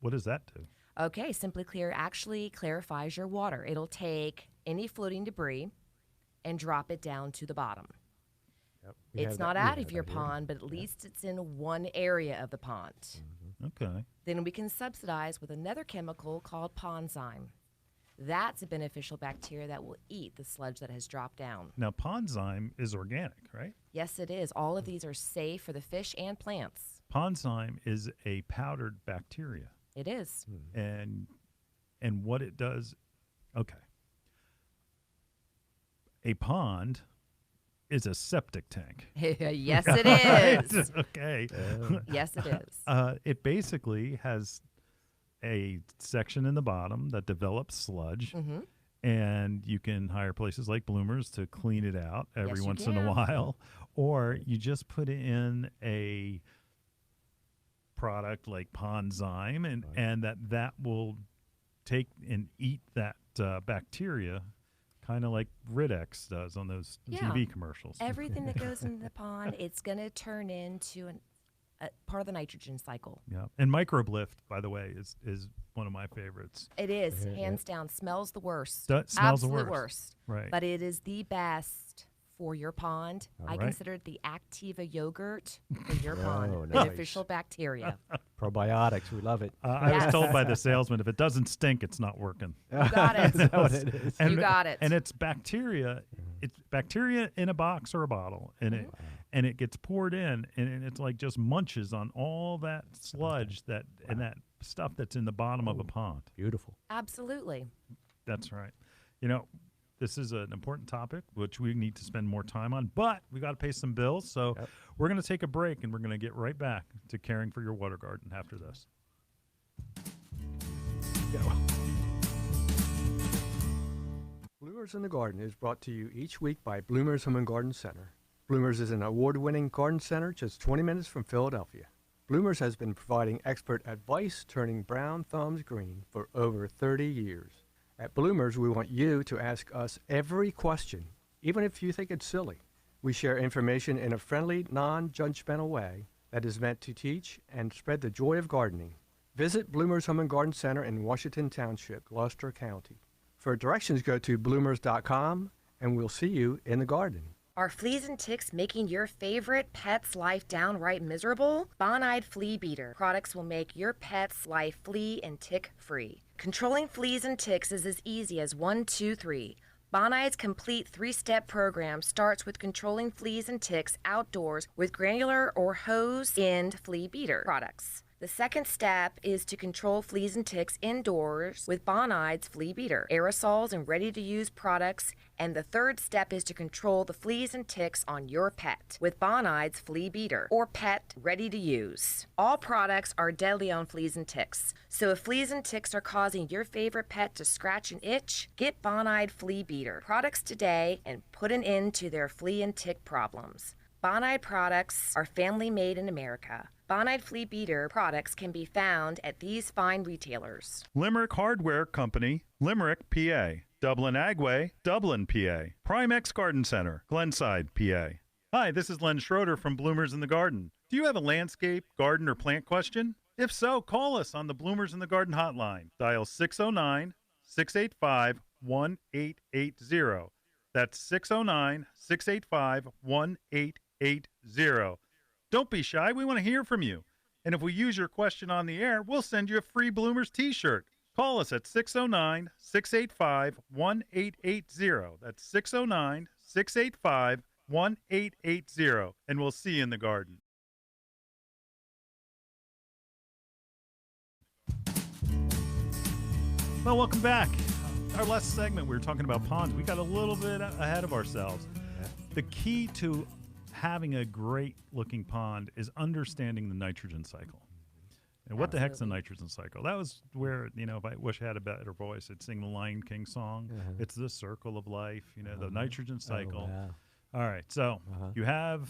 What does that do?
Okay, Simply Clear actually clarifies your water. It'll take any floating debris and drop it down to the bottom.
Yep.
It's not out of your pond, but at least it's in one area of the pond.
Okay.
Then we can subsidize with another chemical called Ponzyme. That's a beneficial bacteria that will eat the sludge that has dropped down.
Now, Ponzyme is organic, right?
Yes, it is. All of these are safe for the fish and plants.
Ponzyme is a powdered bacteria.
It is.
And what it does, okay. A pond is a septic tank.
Yes, it is.
Okay.
Yes, it is.
It basically has a section in the bottom that develops sludge, and you can hire places like Bloomers to clean it out every
Yes, you
once in a
can.
while, or you just put in a product like Ponzyme, and that will take and eat that bacteria, kind of like Rid-X does on those
Yeah.
TV commercials.
Everything that goes into the pond, it's going to turn into a part of the nitrogen cycle.
Yeah, and Microblift, by the way, is one of my favorites.
It is, hands down. Smells the worst.
Smells the
Absolute
worst. Right.
But it is the best for your pond. I
right.
consider it the Activa yogurt for your pond.
Oh, nice.
Beneficial bacteria.
Probiotics. We love it.
I was
Yes.
told by the salesman, if it doesn't stink, it's not working.
You got it.
Is that what it is?
You got it.
And it's bacteria. It's bacteria in a box or a bottle, and it gets poured in, and it's like just munches on all that sludge and that stuff that's in the bottom of a pond.
Beautiful.
Absolutely.
That's right. This is an important topic which we need to spend more time on, but we got to pay some bills. So we're going to take a break, and we're going to get right back to caring for your water garden after this.
Bloomers in the Garden is brought to you each week by Bloomers Home and Garden Center. Bloomers is an award-winning garden center just 20 minutes from Philadelphia. Bloomers has been providing expert advice turning brown thumbs green for over 30 years. At Bloomers, we want you to ask us every question, even if you think it's silly. We share information in a friendly, non-judgmental way that is meant to teach and spread the joy of gardening. Visit Bloomers Home and Garden Center in Washington Township, Gloucester County. For directions, go to bloomers.com, and we'll see you in the garden.
Are fleas and ticks making your favorite pet's life downright miserable? Bonide Flea Beater products will make your pet's life flea and tick free. Controlling fleas and ticks is as easy as 1, 2, 3. Bonide's complete 3-step program starts with controlling fleas and ticks outdoors with granular or hose-end flea beater products. The second step is to control fleas and ticks indoors with Bonide's Flea Beater, aerosols and ready-to-use products. And the third step is to control the fleas and ticks on your pet with Bonide's Flea Beater or Pet Ready to Use. All products are deadly on fleas and ticks. So if fleas and ticks are causing your favorite pet to scratch and itch, get Bonide Flea Beater products today and put an end to their flea and tick problems. Bonide products are family made in America. Bonide Flea Beater products can be found at these fine retailers:
Limerick Hardware Company, Limerick, PA. Dublin Agway, Dublin, PA. Primex Garden Center, Glenside, PA. Hi, this is Len Schroeder from Bloomers in the Garden. Do you have a landscape, garden, or plant question? If so, call us on the Bloomers in the Garden hotline. Dial 609-685-1880. That's 609-685-1880. Don't be shy. We want to hear from you. And if we use your question on the air, we'll send you a free Bloomers t-shirt. Call us at 609-685-1880. That's 609-685-1880. And we'll see you in the garden. Well, welcome back. Our last segment, we were talking about ponds. We got a little bit ahead of ourselves. The key to having a great-looking pond is understanding the nitrogen cycle. And what the heck's the nitrogen cycle? That was where, if I wish I had a better voice, I'd sing the Lion King song. It's the circle of life, the nitrogen cycle. All right, so you have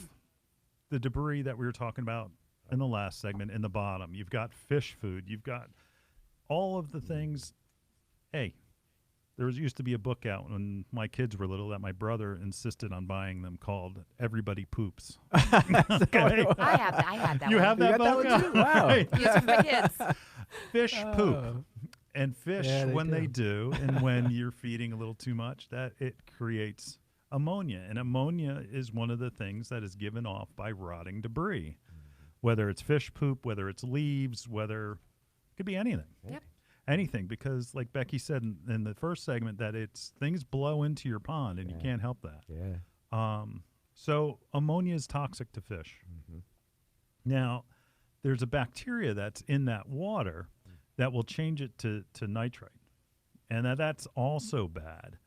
the debris that we were talking about in the last segment in the bottom. You've got fish food. You've got all of the things. Hey, there used to be a book out when my kids were little that my brother insisted on buying them called Everybody Poops.
Okay. I had that
you
one.
have that book?
That one too? Wow.
Use it for my kids.
Fish poop. And fish, when they do, and when you're feeding a little too much, that it creates ammonia. And ammonia is one of the things that is given off by rotting debris. Whether it's fish poop, whether it's leaves, whether it could be anything.
Yep.
Anything, because like Becky said in the first segment, that it's things blow into your pond and you can't help that. So ammonia is toxic to fish. Now, there's a bacteria that's in that water that will change it to nitrite, and that's also bad.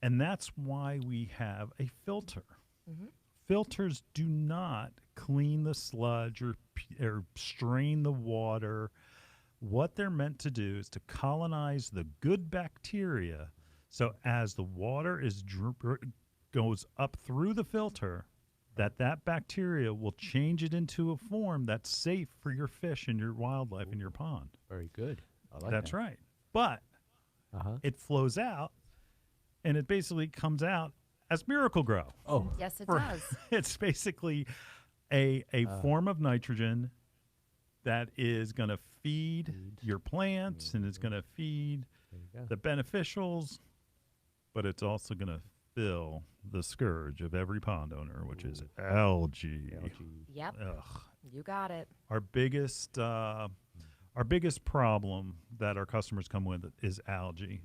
And that's why we have a filter. Filters do not clean the sludge or strain the water. What they're meant to do is to colonize the good bacteria, so as the water goes up through the filter, that bacteria will change it into a form that's safe for your fish and your wildlife in your pond.
Very good. I like
That's
that.
right. But it flows out, and it basically comes out as Miracle Grow.
Oh,
Yes, it does.
It's basically a form of nitrogen that is going to feed your plants and it's going to feed the beneficials, but it's also going to fill the scourge of every pond owner, which is algae.
Yep.
Ugh.
You got it.
Our biggest problem that our customers come with is algae.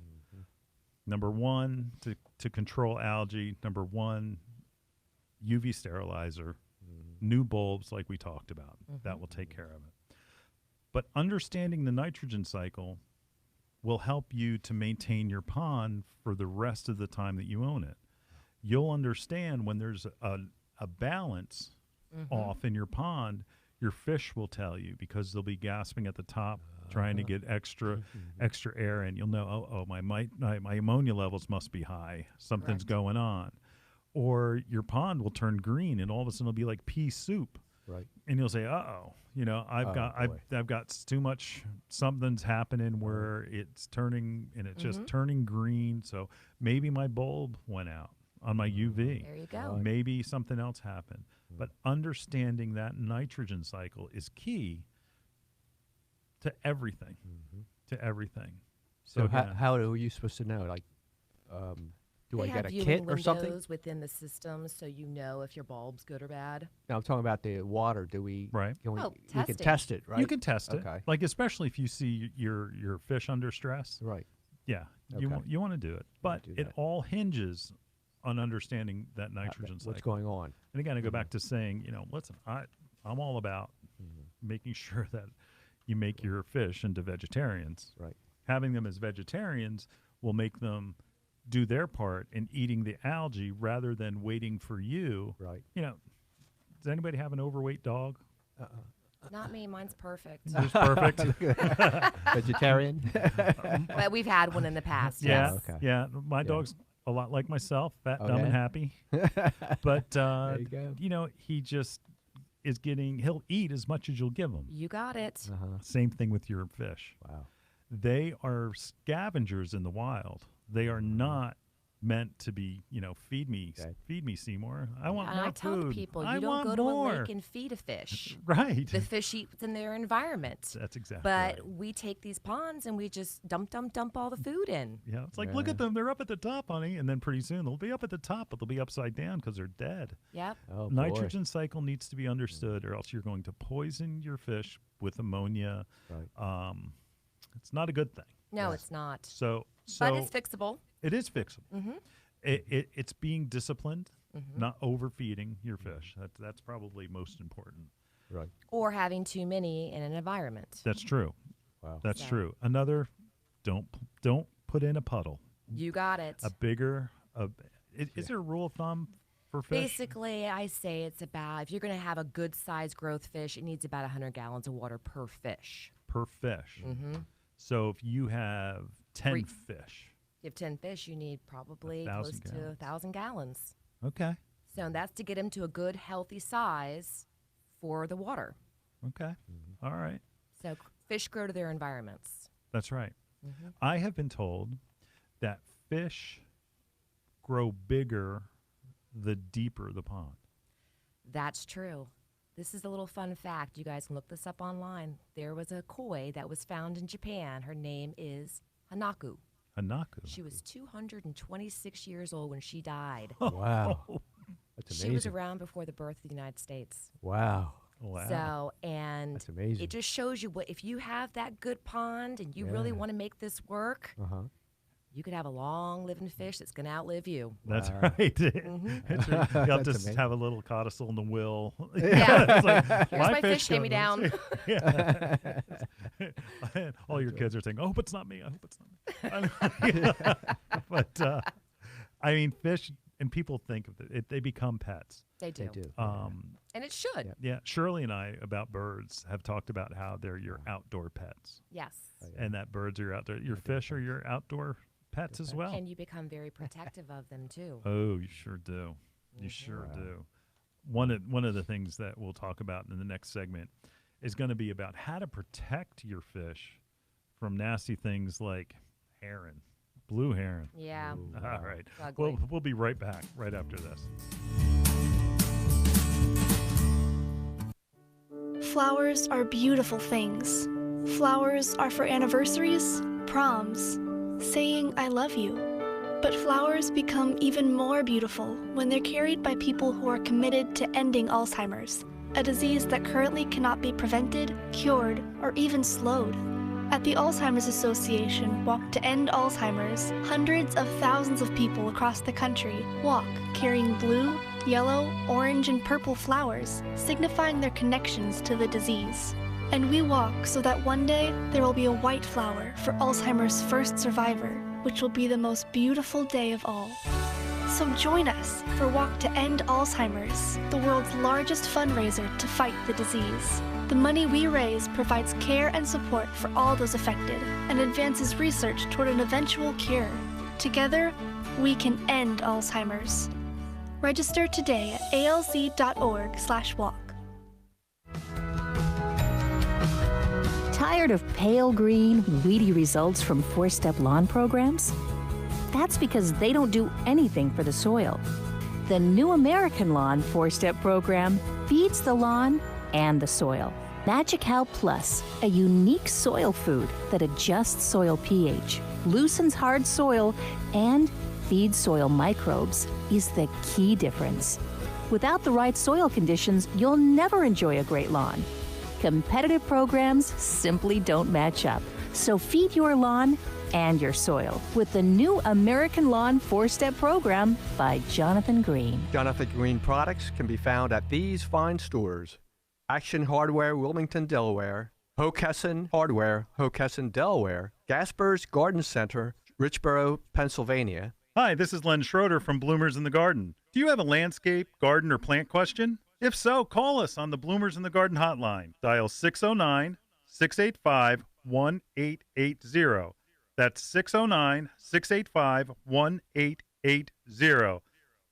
Number one, to control algae, number one, UV sterilizer, new bulbs like we talked about. That will take care of it. But understanding the nitrogen cycle will help you to maintain your pond for the rest of the time that you own it. You'll understand when there's a balance off in your pond, your fish will tell you, because they'll be gasping at the top trying to get extra air in. You'll know, my ammonia levels must be high. Something's going on. Or your pond will turn green and all of a sudden it'll be like pea soup.
right.
And you'll say, I've got too much, something's happening where it's turning and it's just turning green. So maybe my bulb went out on my UV.
There you go.
Maybe something else happened. But understanding that nitrogen cycle is key to everything. To everything.
So how are you supposed to know? Like, do I get a kit or something?
Windows within the system, so you know if your bulb's good or bad.
No, I'm talking about the water. Do we?
Right.
Can we,
Oh,
we can
testing.
test it, right?
You can test it.
Okay.
Like, especially if you see your fish under stress.
Right.
Yeah. You want to do it. But
do
it
that.
all hinges on understanding that nitrogen cycle.
What's going on?
And again, I go back to saying, listen, I'm all about making sure that you make your fish into vegetarians.
Right.
Having them as vegetarians will make them do their part in eating the algae rather than waiting for you.
Right.
You know, does anybody have an overweight dog?
Not me. Mine's perfect.
It's perfect.
Vegetarian.
But we've had one in the past.
Yeah.
Yes.
Okay.
Yeah. My dog's a lot like myself, fat, dumb,
Okay.
and happy. But,
There you go.
you know, he just is he'll eat as much as you'll give him.
You got it.
Same thing with your fish.
Wow.
They are scavengers in the wild. They are not meant to be, you know, feed me, Seymour. I want
And
more
I tell
food.
the people,
I
you don't
want
go to
more.
a lake and feed a fish.
Right.
The fish eat within their environment.
That's exactly
But
right.
we take these ponds and we just dump all the food in.
Yeah, it's like, look at them. They're up at the top, honey. And then pretty soon they'll be up at the top, but they'll be upside down because they're dead.
Yep.
Oh, boy.
Nitrogen cycle needs to be understood, or else you're going to poison your fish with ammonia.
Right.
It's not a good thing.
No, it's not.
So
But it's fixable.
it is fixable.
Mm-hmm.
It's being disciplined, not overfeeding your fish. That's probably most important.
Right.
Or having too many in an environment.
That's true.
Wow.
That's
So-
true. Another, don't put in a puddle.
You got it.
A bigger. Is there a rule of thumb for fish?
Basically, I say it's about, if you're going to have a good sized growth fish, it needs about 100 gallons of water per fish.
Per fish.
Mm-hmm.
So if you have 10 fish.
You have 10 fish, you need probably
1,000
close to 1,000 gallons.
Okay.
So that's to get them to a good, healthy size for the water.
Okay. All right.
So fish grow to their environments.
That's right.
Mm-hmm.
I have been told that fish grow bigger the deeper the pond.
That's true. This is a little fun fact. You guys can look this up online. There was a koi that was found in Japan. Her name is Hanaku.
Hanaku.
She was 226 years old when she died.
Wow. That's amazing.
She was around before the birth of the United States.
Wow.
Wow.
So, and
That's amazing.
it just shows you what, if you have that good pond and you really
Yeah.
want to make this work, you could have a long living fish that's going to outlive you.
That's
Wow.
right.
Mm-hmm.
That's right. You'll have to
That's amazing.
have a little codicil in the will.
Yeah.
It's like,
Here's my fish
goes-
hand-me-down.
Yeah. All your kids are saying, "I hope it's not me. I hope it's not me." But I mean, fish and people think of it; they become pets.
They do.
They do.
And it should.
Yeah, Shirley and I about birds have talked about how they're your outdoor pets,
Yes.
and that birds are outdoor. Your fish are your outdoor pets as well.
And you become very protective of them, too.
Oh, you sure do. You sure do. One of the things that we'll talk about in the next segment is going to be about how to protect your fish from nasty things like heron, blue heron.
Yeah.
All right.
Ugly.
We'll be right back right after this.
Flowers are beautiful things. Flowers are for anniversaries, proms, saying I love you. But flowers become even more beautiful when they're carried by people who are committed to ending Alzheimer's, a disease that currently cannot be prevented, cured, or even slowed. At the Alzheimer's Association Walk to End Alzheimer's, hundreds of thousands of people across the country walk carrying blue, yellow, orange, and purple flowers, signifying their connections to the disease. And we walk so that one day there will be a white flower for Alzheimer's first survivor, which will be the most beautiful day of all. So join us for Walk to End Alzheimer's, the world's largest fundraiser to fight the disease. The money we raise provides care and support for all those affected and advances research toward an eventual cure. Together, we can end Alzheimer's. Register today at alz.org/walk.
Tired of pale green, weedy results from four-step lawn programs? That's because they don't do anything for the soil. The New American Lawn four-step program feeds the lawn and the soil. Magical Plus, a unique soil food that adjusts soil pH, loosens hard soil, and feeds soil microbes, is the key difference. Without the right soil conditions, you'll never enjoy a great lawn. Competitive programs simply don't match up. So feed your lawn and your soil with the New American Lawn four-step program by Jonathan Green.
Jonathan Green products can be found at these fine stores: Action Hardware, Wilmington, Delaware; Hockessin Hardware, Hockessin, Delaware. Gasper's Garden Center, Richboro, Pennsylvania.
Hi, this is Len Schroeder from Bloomers in the Garden. Do you have a landscape, garden, or plant question? If so, call us on the Bloomers in the Garden hotline. Dial 609-685-1880. That's 609-685-1880.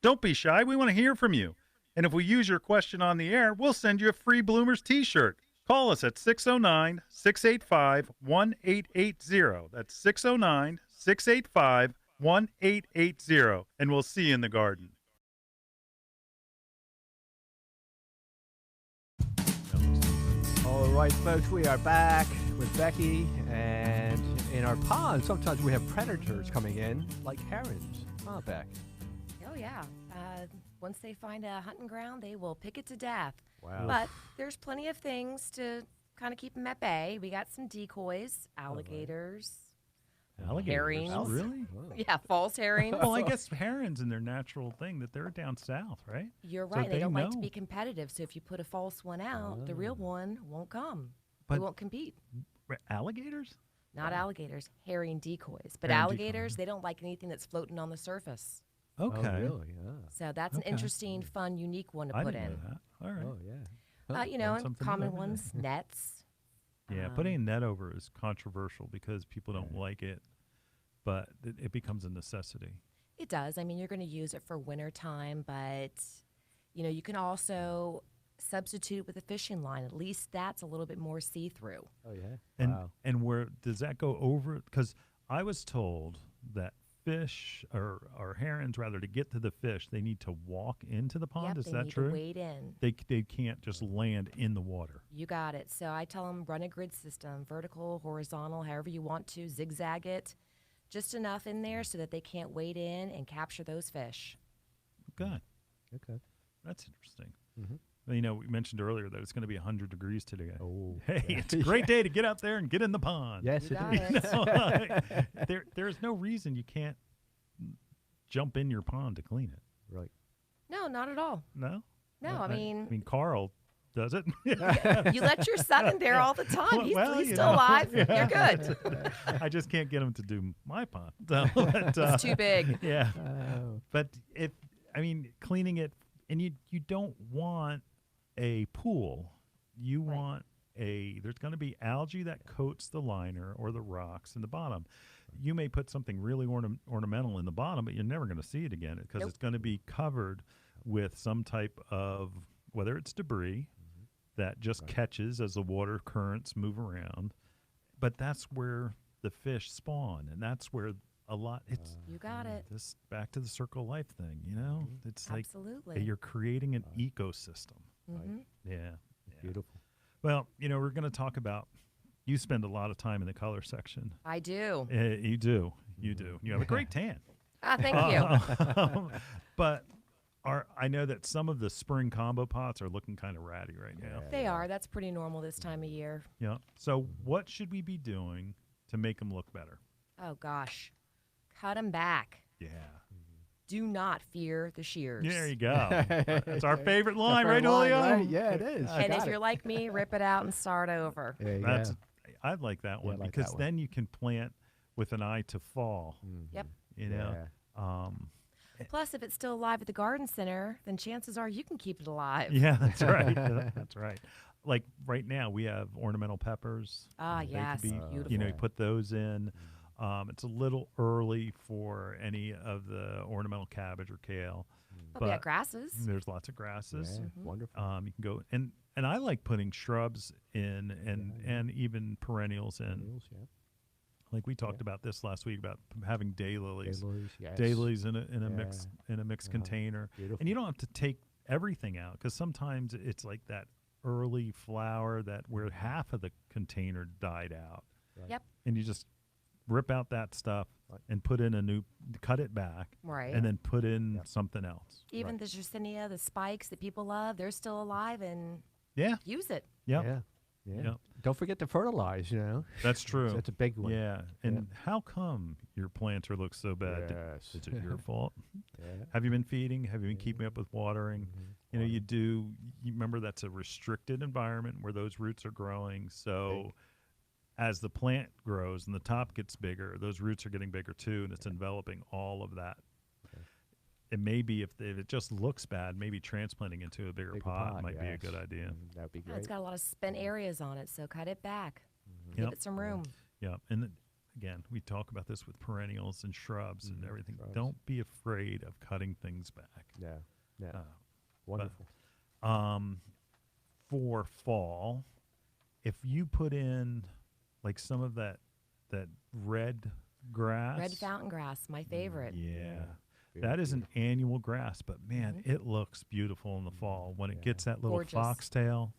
Don't be shy. We want to hear from you. And if we use your question on the air, we'll send you a free Bloomers t-shirt. Call us at 609-685-1880. That's 609-685-1880. And we'll see you in the garden.
All right, folks, we are back with Becky, and in our pond, sometimes we have predators coming in, like herons. Huh, Beck?
Oh, yeah. Once they find a hunting ground, they will pick it to death.
Wow.
But there's plenty of things to kind of keep them at bay. We got some decoys, alligators, herrings.
Oh, really?
Yeah, false herrings.
Well, I guess herons in their natural thing that they're down south, right?
You're
So
right. They don't like to
know.
be competitive. So if you put a false one out, the real one won't come.
But-
They won't compete.
Alligators?
Not alligators, herring decoys. But
Herring
alligators, they don't like anything that's floating on the surface.
Okay.
Oh, really? Yeah.
So that's an
Okay.
interesting, fun, unique one to
I
put
didn't
in.
know that. All right.
Oh, yeah.
You know,
learn
and
something
common
every day.
ones, nets.
Yeah, putting a net over is controversial because people don't like it, but it becomes a necessity.
It does. I mean, you're going to use it for winter time, but you know, you can also substitute with a fishing line. At least that's a little bit more see-through.
Oh, yeah.
And
Wow.
and where does that go over? Because I was told that fish or herons, rather, to get to the fish, they need to walk into the pond.
Yep,
Is
they
that
need
true?
to wade in.
They can't just land in the water.
You got it. So I tell them run a grid system, vertical, horizontal, however you want to, zigzag it, just enough in there so that they can't wade in and capture those fish.
Good.
Okay.
That's interesting.
Mhm.
Well, you know, we mentioned earlier that it's going to be 100 degrees today.
Oh,
Hey,
yeah.
it's a great day to get out there and get in the pond.
Yes,
You
it
got
is.
it.
There's no reason you can't jump in your pond to clean it.
Right.
No, not at all.
No?
No, I mean,
Carl does it.
you let your son in there all the time. He's,
Well,
he's
you
still
know.
alive. You're good.
I just can't get him to do my pond. So, but,
It's too big.
Yeah.
Oh.
But cleaning it, and you don't want a pool. You
Right.
want there's going to be algae that coats the liner or the rocks in the bottom. You may put something really ornamental in the bottom, but you're never going to see it again because
Nope.
it's going to be covered with some type of, whether it's debris that just catches as the water currents move around. But that's where the fish spawn, and that's where a lot, it's
You got it.
this back to the circle of life thing, you know? It's like
Absolutely.
you're creating an ecosystem.
Mhm.
Yeah.
Beautiful.
Well, you know, we're going to talk about, you spend a lot of time in the color section.
I do.
You do. You do. You have a great tan.
Thank you.
But I know that some of the spring combo pots are looking kind of ratty right now.
They are. That's pretty normal this time of year.
Yeah. So what should we be doing to make them look better?
Oh, gosh. Cut them back.
Yeah.
Do not fear the shears.
There you go. That's our favorite line, right,
Fair line,
Julio?
right? Yeah, it is.
And
Got
if
it.
you're like me, rip it out and start over.
There you
That's
go.
I like that
Yeah,
one
I like
because
that one.
then you can plant with an eye to fall.
Yep.
You know.
Yeah.
Plus, if it's still alive at the garden center, then chances are you can keep it alive.
Yeah, that's right. That's right. Like right now, we have ornamental peppers.
Ah,
They could
yes.
be,
Beautiful.
you know, you put those in. It's a little early for any of the ornamental cabbage or kale.
But we got
but
grasses.
There's lots of grasses.
Yeah, wonderful.
You can go and I like putting shrubs in and even perennials in.
Wheels, yeah.
Like we talked about this last week about having daylilies.
Daylilies, yes.
Daylilies in a
Yeah.
mixed container.
Beautiful.
And you don't have to take everything out because sometimes it's like that early flower that where half of the container died out.
Yep.
And you just rip out that stuff and put in a new, cut it back,
Right.
and then put in something else.
Even the Yersinia, the spikes that people love, they're still alive and
Yeah.
use it.
Yep.
Yeah. Yeah.
Yep.
Don't forget to fertilize, you know.
That's true.
That's a big one.
Yeah. And how come your planter looks so bad?
Yes.
Is it your fault?
Yeah.
Have you been feeding? Have you been keeping up with watering? You remember that's a restricted environment where those roots are growing. So as the plant grows and the top gets bigger, those roots are getting bigger too, and it's enveloping all of that. It may be if it just looks bad, maybe transplanting into a bigger pot might be a good idea.
That would be great.
It's got a lot of spent areas on it, so cut it back. Give it some room.
Yeah, and again, we talk about this with perennials and shrubs and everything. Don't be afraid of cutting things back.
Yeah. Wonderful.
But, for fall, if you put in like some of that red grass.
Red fountain grass, my favorite.
Yeah. That is an annual grass, but man, it looks beautiful in the fall when it gets that little foxtail.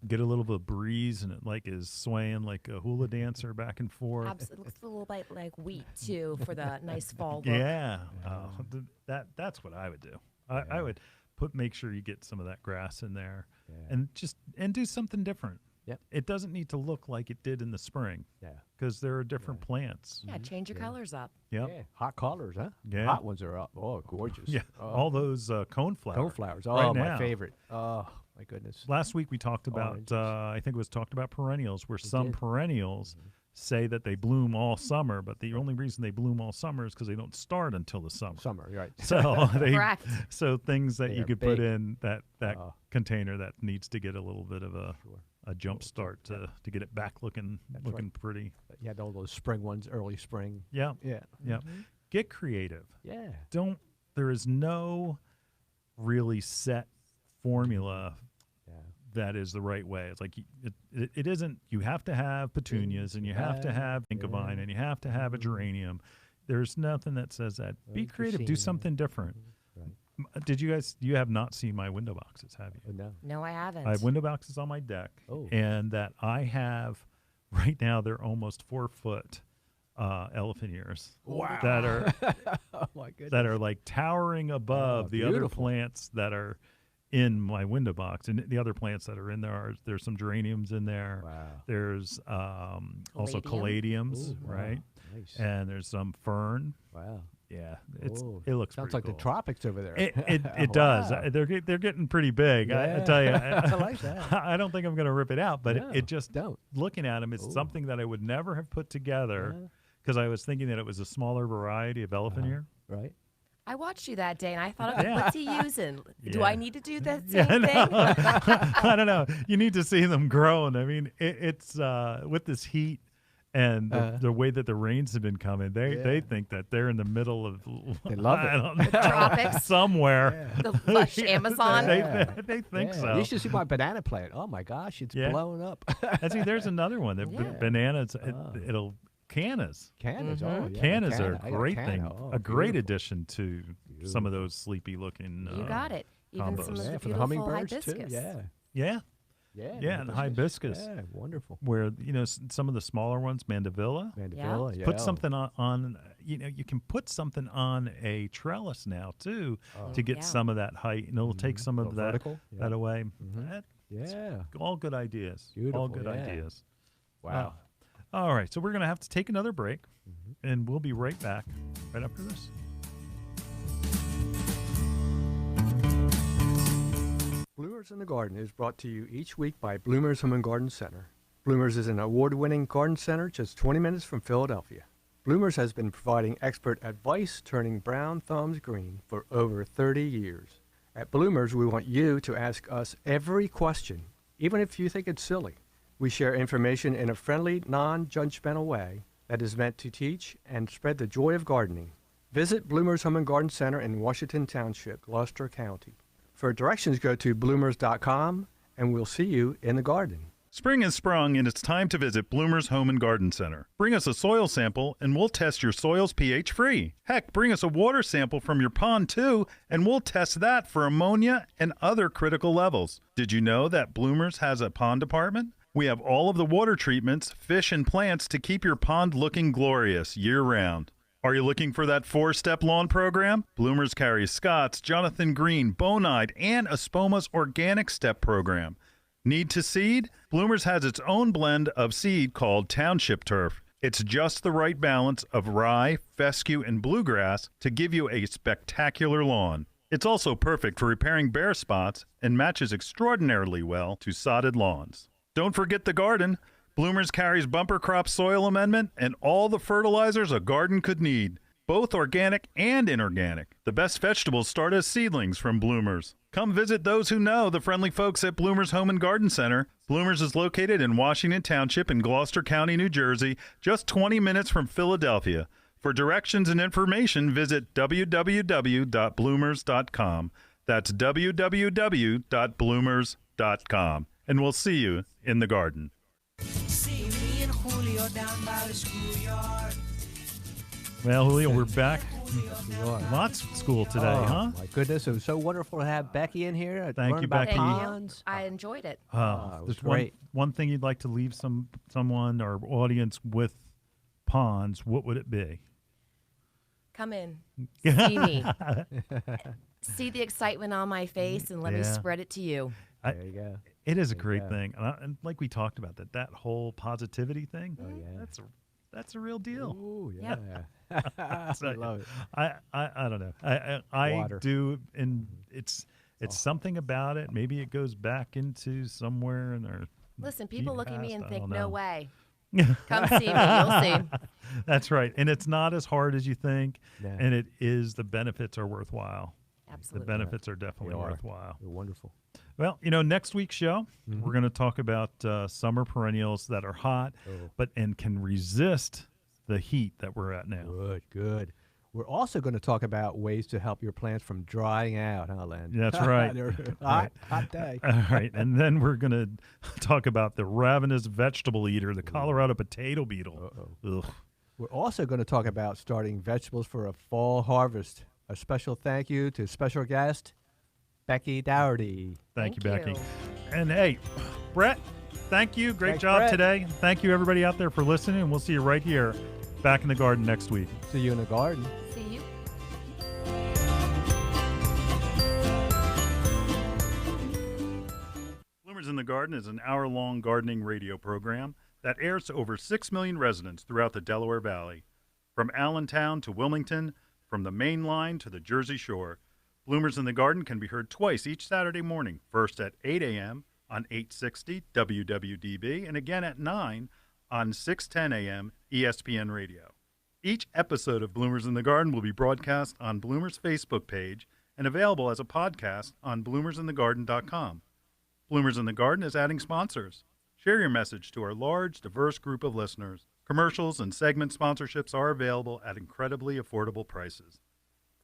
Get a little bit of breeze, and it like is swaying like a hula dancer back and forth.
Absolutely, it looks a little bit like wheat too for the nice fall look.
Yeah, that's what I would do. I would make sure you get some of that grass in there, and do something different.
Yep.
It doesn't need to look like it did in the spring.
Yeah.
Because there are different plants.
Yeah, change your colors up.
Yep.
Yeah. Hot colors, huh?
Yeah.
Hot ones are up. Oh, gorgeous.
Yeah. All those coneflowers.
Coneflowers. Oh,
right
my
now.
favorite. Oh, my goodness.
Last week we talked about, I think it was talked about perennials, where some perennials say that they bloom all summer, but the only reason they bloom all summer is because they don't start until the summer.
Summer, right.
So things that
They
you
are
could
big.
put in that container that needs to get a little bit of a jump start to get it back looking pretty.
You had all those spring ones, early spring.
Yeah.
Yeah.
Yeah. Get creative.
Yeah.
There is no really set formula that is the right way. It's like it isn't. You have to have petunias, and you have to have incavine, and you have to have a geranium. There's nothing that says that. Be creative. Do something different. Right. You have not seen my window boxes, have you?
No, I haven't.
I have window boxes on my deck, and that I have right now. They're almost 4 foot elephant ears.
Wow.
That are
oh my goodness.
that are like towering above the other plants that are in my window box, and the other plants that are in there there's some geraniums in there.
Wow.
There's also caladiums, right?
Nice.
And there's some fern.
Wow.
Yeah, it looks
sounds
pretty
like
cool.
the tropics over there.
It does. They're getting pretty big. I tell you,
I like that.
I don't think I'm going to rip it out, but it just
don't.
Looking at them, it's something that I would never have put together because I was thinking that it was a smaller variety of elephant ear.
Right.
I watched you that day, and I thought, what's he using? Do I need to do that same
no.
thing?
I don't know. You need to see them growing. I mean, it's with this heat and the way that the rains have been coming, they think that they're in the middle of
They love it.
I don't know,
tropics.
somewhere.
The lush Amazon.
They think so.
You should see my banana plant. Oh my gosh, it's blowing up.
And see, there's another one. The bananas. It'll cannas.
Cannas. Oh, yeah.
Cannas are
I
a
got
great
canna.
thing.
Oh,
a great
beautiful.
addition to some of those sleepy looking.
You got it. Even some of the
for the
beautiful
hummingbirds
hibiscus.
too.
Yeah.
Yeah,
and hibiscus.
Yeah, wonderful.
Where some of the smaller ones, mandevilla.
Mandevilla, yeah.
Put something on. You can put something on a trellis now too to get some of that height, and it'll take some of that away. All good ideas.
Beautiful,
All good ideas.
Wow.
All right, so we're going to have to take another break, and we'll be right back right after this.
Bloomers in the Garden is brought to you each week by Bloomers Home and Garden Center. Bloomers is an award-winning garden center just 20 minutes from Philadelphia. Bloomers has been providing expert advice turning brown thumbs green for over 30 years. At Bloomers, we want you to ask us every question, even if you think it's silly. We share information in a friendly, non-judgmental way that is meant to teach and spread the joy of gardening. Visit Bloomers Home and Garden Center in Washington Township, Gloucester County. For directions, go to bloomers.com, and we'll see you in the garden.
Spring has sprung, and it's time to visit Bloomer's Home and Garden Center. Bring us a soil sample, and we'll test your soil's pH free. Heck, bring us a water sample from your pond, too, and we'll test that for ammonia and other critical levels. Did you know that Bloomers has a pond department? We have all of the water treatments, fish, and plants to keep your pond looking glorious year-round. Are you looking for that 4-step lawn program? Bloomers carries Scott's, Jonathan Green, Bonide, and Espoma's Organic Step program. Need to seed? Bloomers has its own blend of seed called Township Turf. It's just the right balance of rye, fescue, and bluegrass to give you a spectacular lawn. It's also perfect for repairing bare spots and matches extraordinarily well to sodded lawns. Don't forget the garden. Bloomers carries bumper crop soil amendment and all the fertilizers a garden could need, both organic and inorganic. The best vegetables start as seedlings from Bloomers. Come visit those who know the friendly folks at Bloomers Home and Garden Center. Bloomers is located in Washington Township in Gloucester County, New Jersey, just 20 minutes from Philadelphia. For directions and information, visit www.bloomers.com. That's www.bloomers.com. And we'll see you in the garden.
See me and Julio down by the schoolyard.
Well, Julio, we're back.
are.
Lots of school today, huh?
My goodness, it was so wonderful to have Becky in here.
Thank
learn
you,
about
Becky.
ponds.
I enjoyed it.
it was
There's
great.
one thing you'd like to leave someone or audience with ponds. What would it be?
Come in, see me, see the excitement on my face, and let me
Yeah.
spread it to you.
There you go.
It is a
There you
great
go.
thing, and like we talked about that whole positivity thing.
Oh, yeah.
That's a real deal.
Ooh, yeah.
So,
I love it.
I don't know. I
Water.
do, and it's something about it. Maybe it goes back into somewhere in our.
Listen, people look at me
past,
and
I
think,
don't
no
know.
way. Come see me, you'll see.
That's right, and it's not as hard as you think,
No.
and it is. The benefits are worthwhile.
Absolutely.
The benefits are definitely
They are.
worthwhile.
They're wonderful.
Well, next week's show, we're going to talk about summer perennials that are hot, and can resist the heat that we're at now.
Good, good. We're also going to talk about ways to help your plants from drying out, huh, Len?
That's right.
They're hot day.
All right, and then we're going to talk about the ravenous vegetable eater, the Colorado potato beetle. Ugh.
We're also going to talk about starting vegetables for a fall harvest. A special thank you to special guest, Becky Dougherty.
Thank you,
Thank
Becky.
you.
And hey, Brett, thank you. Great
Thanks,
job
Brett.
today. Thank you, everybody out there, for listening, and we'll see you right here back in the garden next week.
See you in the garden.
See you.
Bloomers in the Garden is an hour-long gardening radio program that airs to over 6 million residents throughout the Delaware Valley. From Allentown to Wilmington, from the Main Line to the Jersey Shore, Bloomers in the Garden can be heard twice each Saturday morning, first at 8 a.m. on 860 WWDB and again at 9 on 610 a.m. ESPN Radio. Each episode of Bloomers in the Garden will be broadcast on Bloomers' Facebook page and available as a podcast on bloomersinthegarden.com. Bloomers in the Garden is adding sponsors. Share your message to our large, diverse group of listeners. Commercials and segment sponsorships are available at incredibly affordable prices.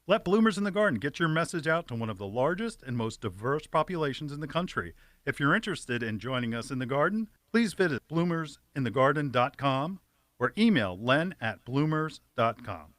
Let Bloomers in the Garden get your message out to one of the largest and most diverse populations in the country. If you're interested in joining us in the garden, please visit bloomersinthegarden.com or email len@bloomers.com.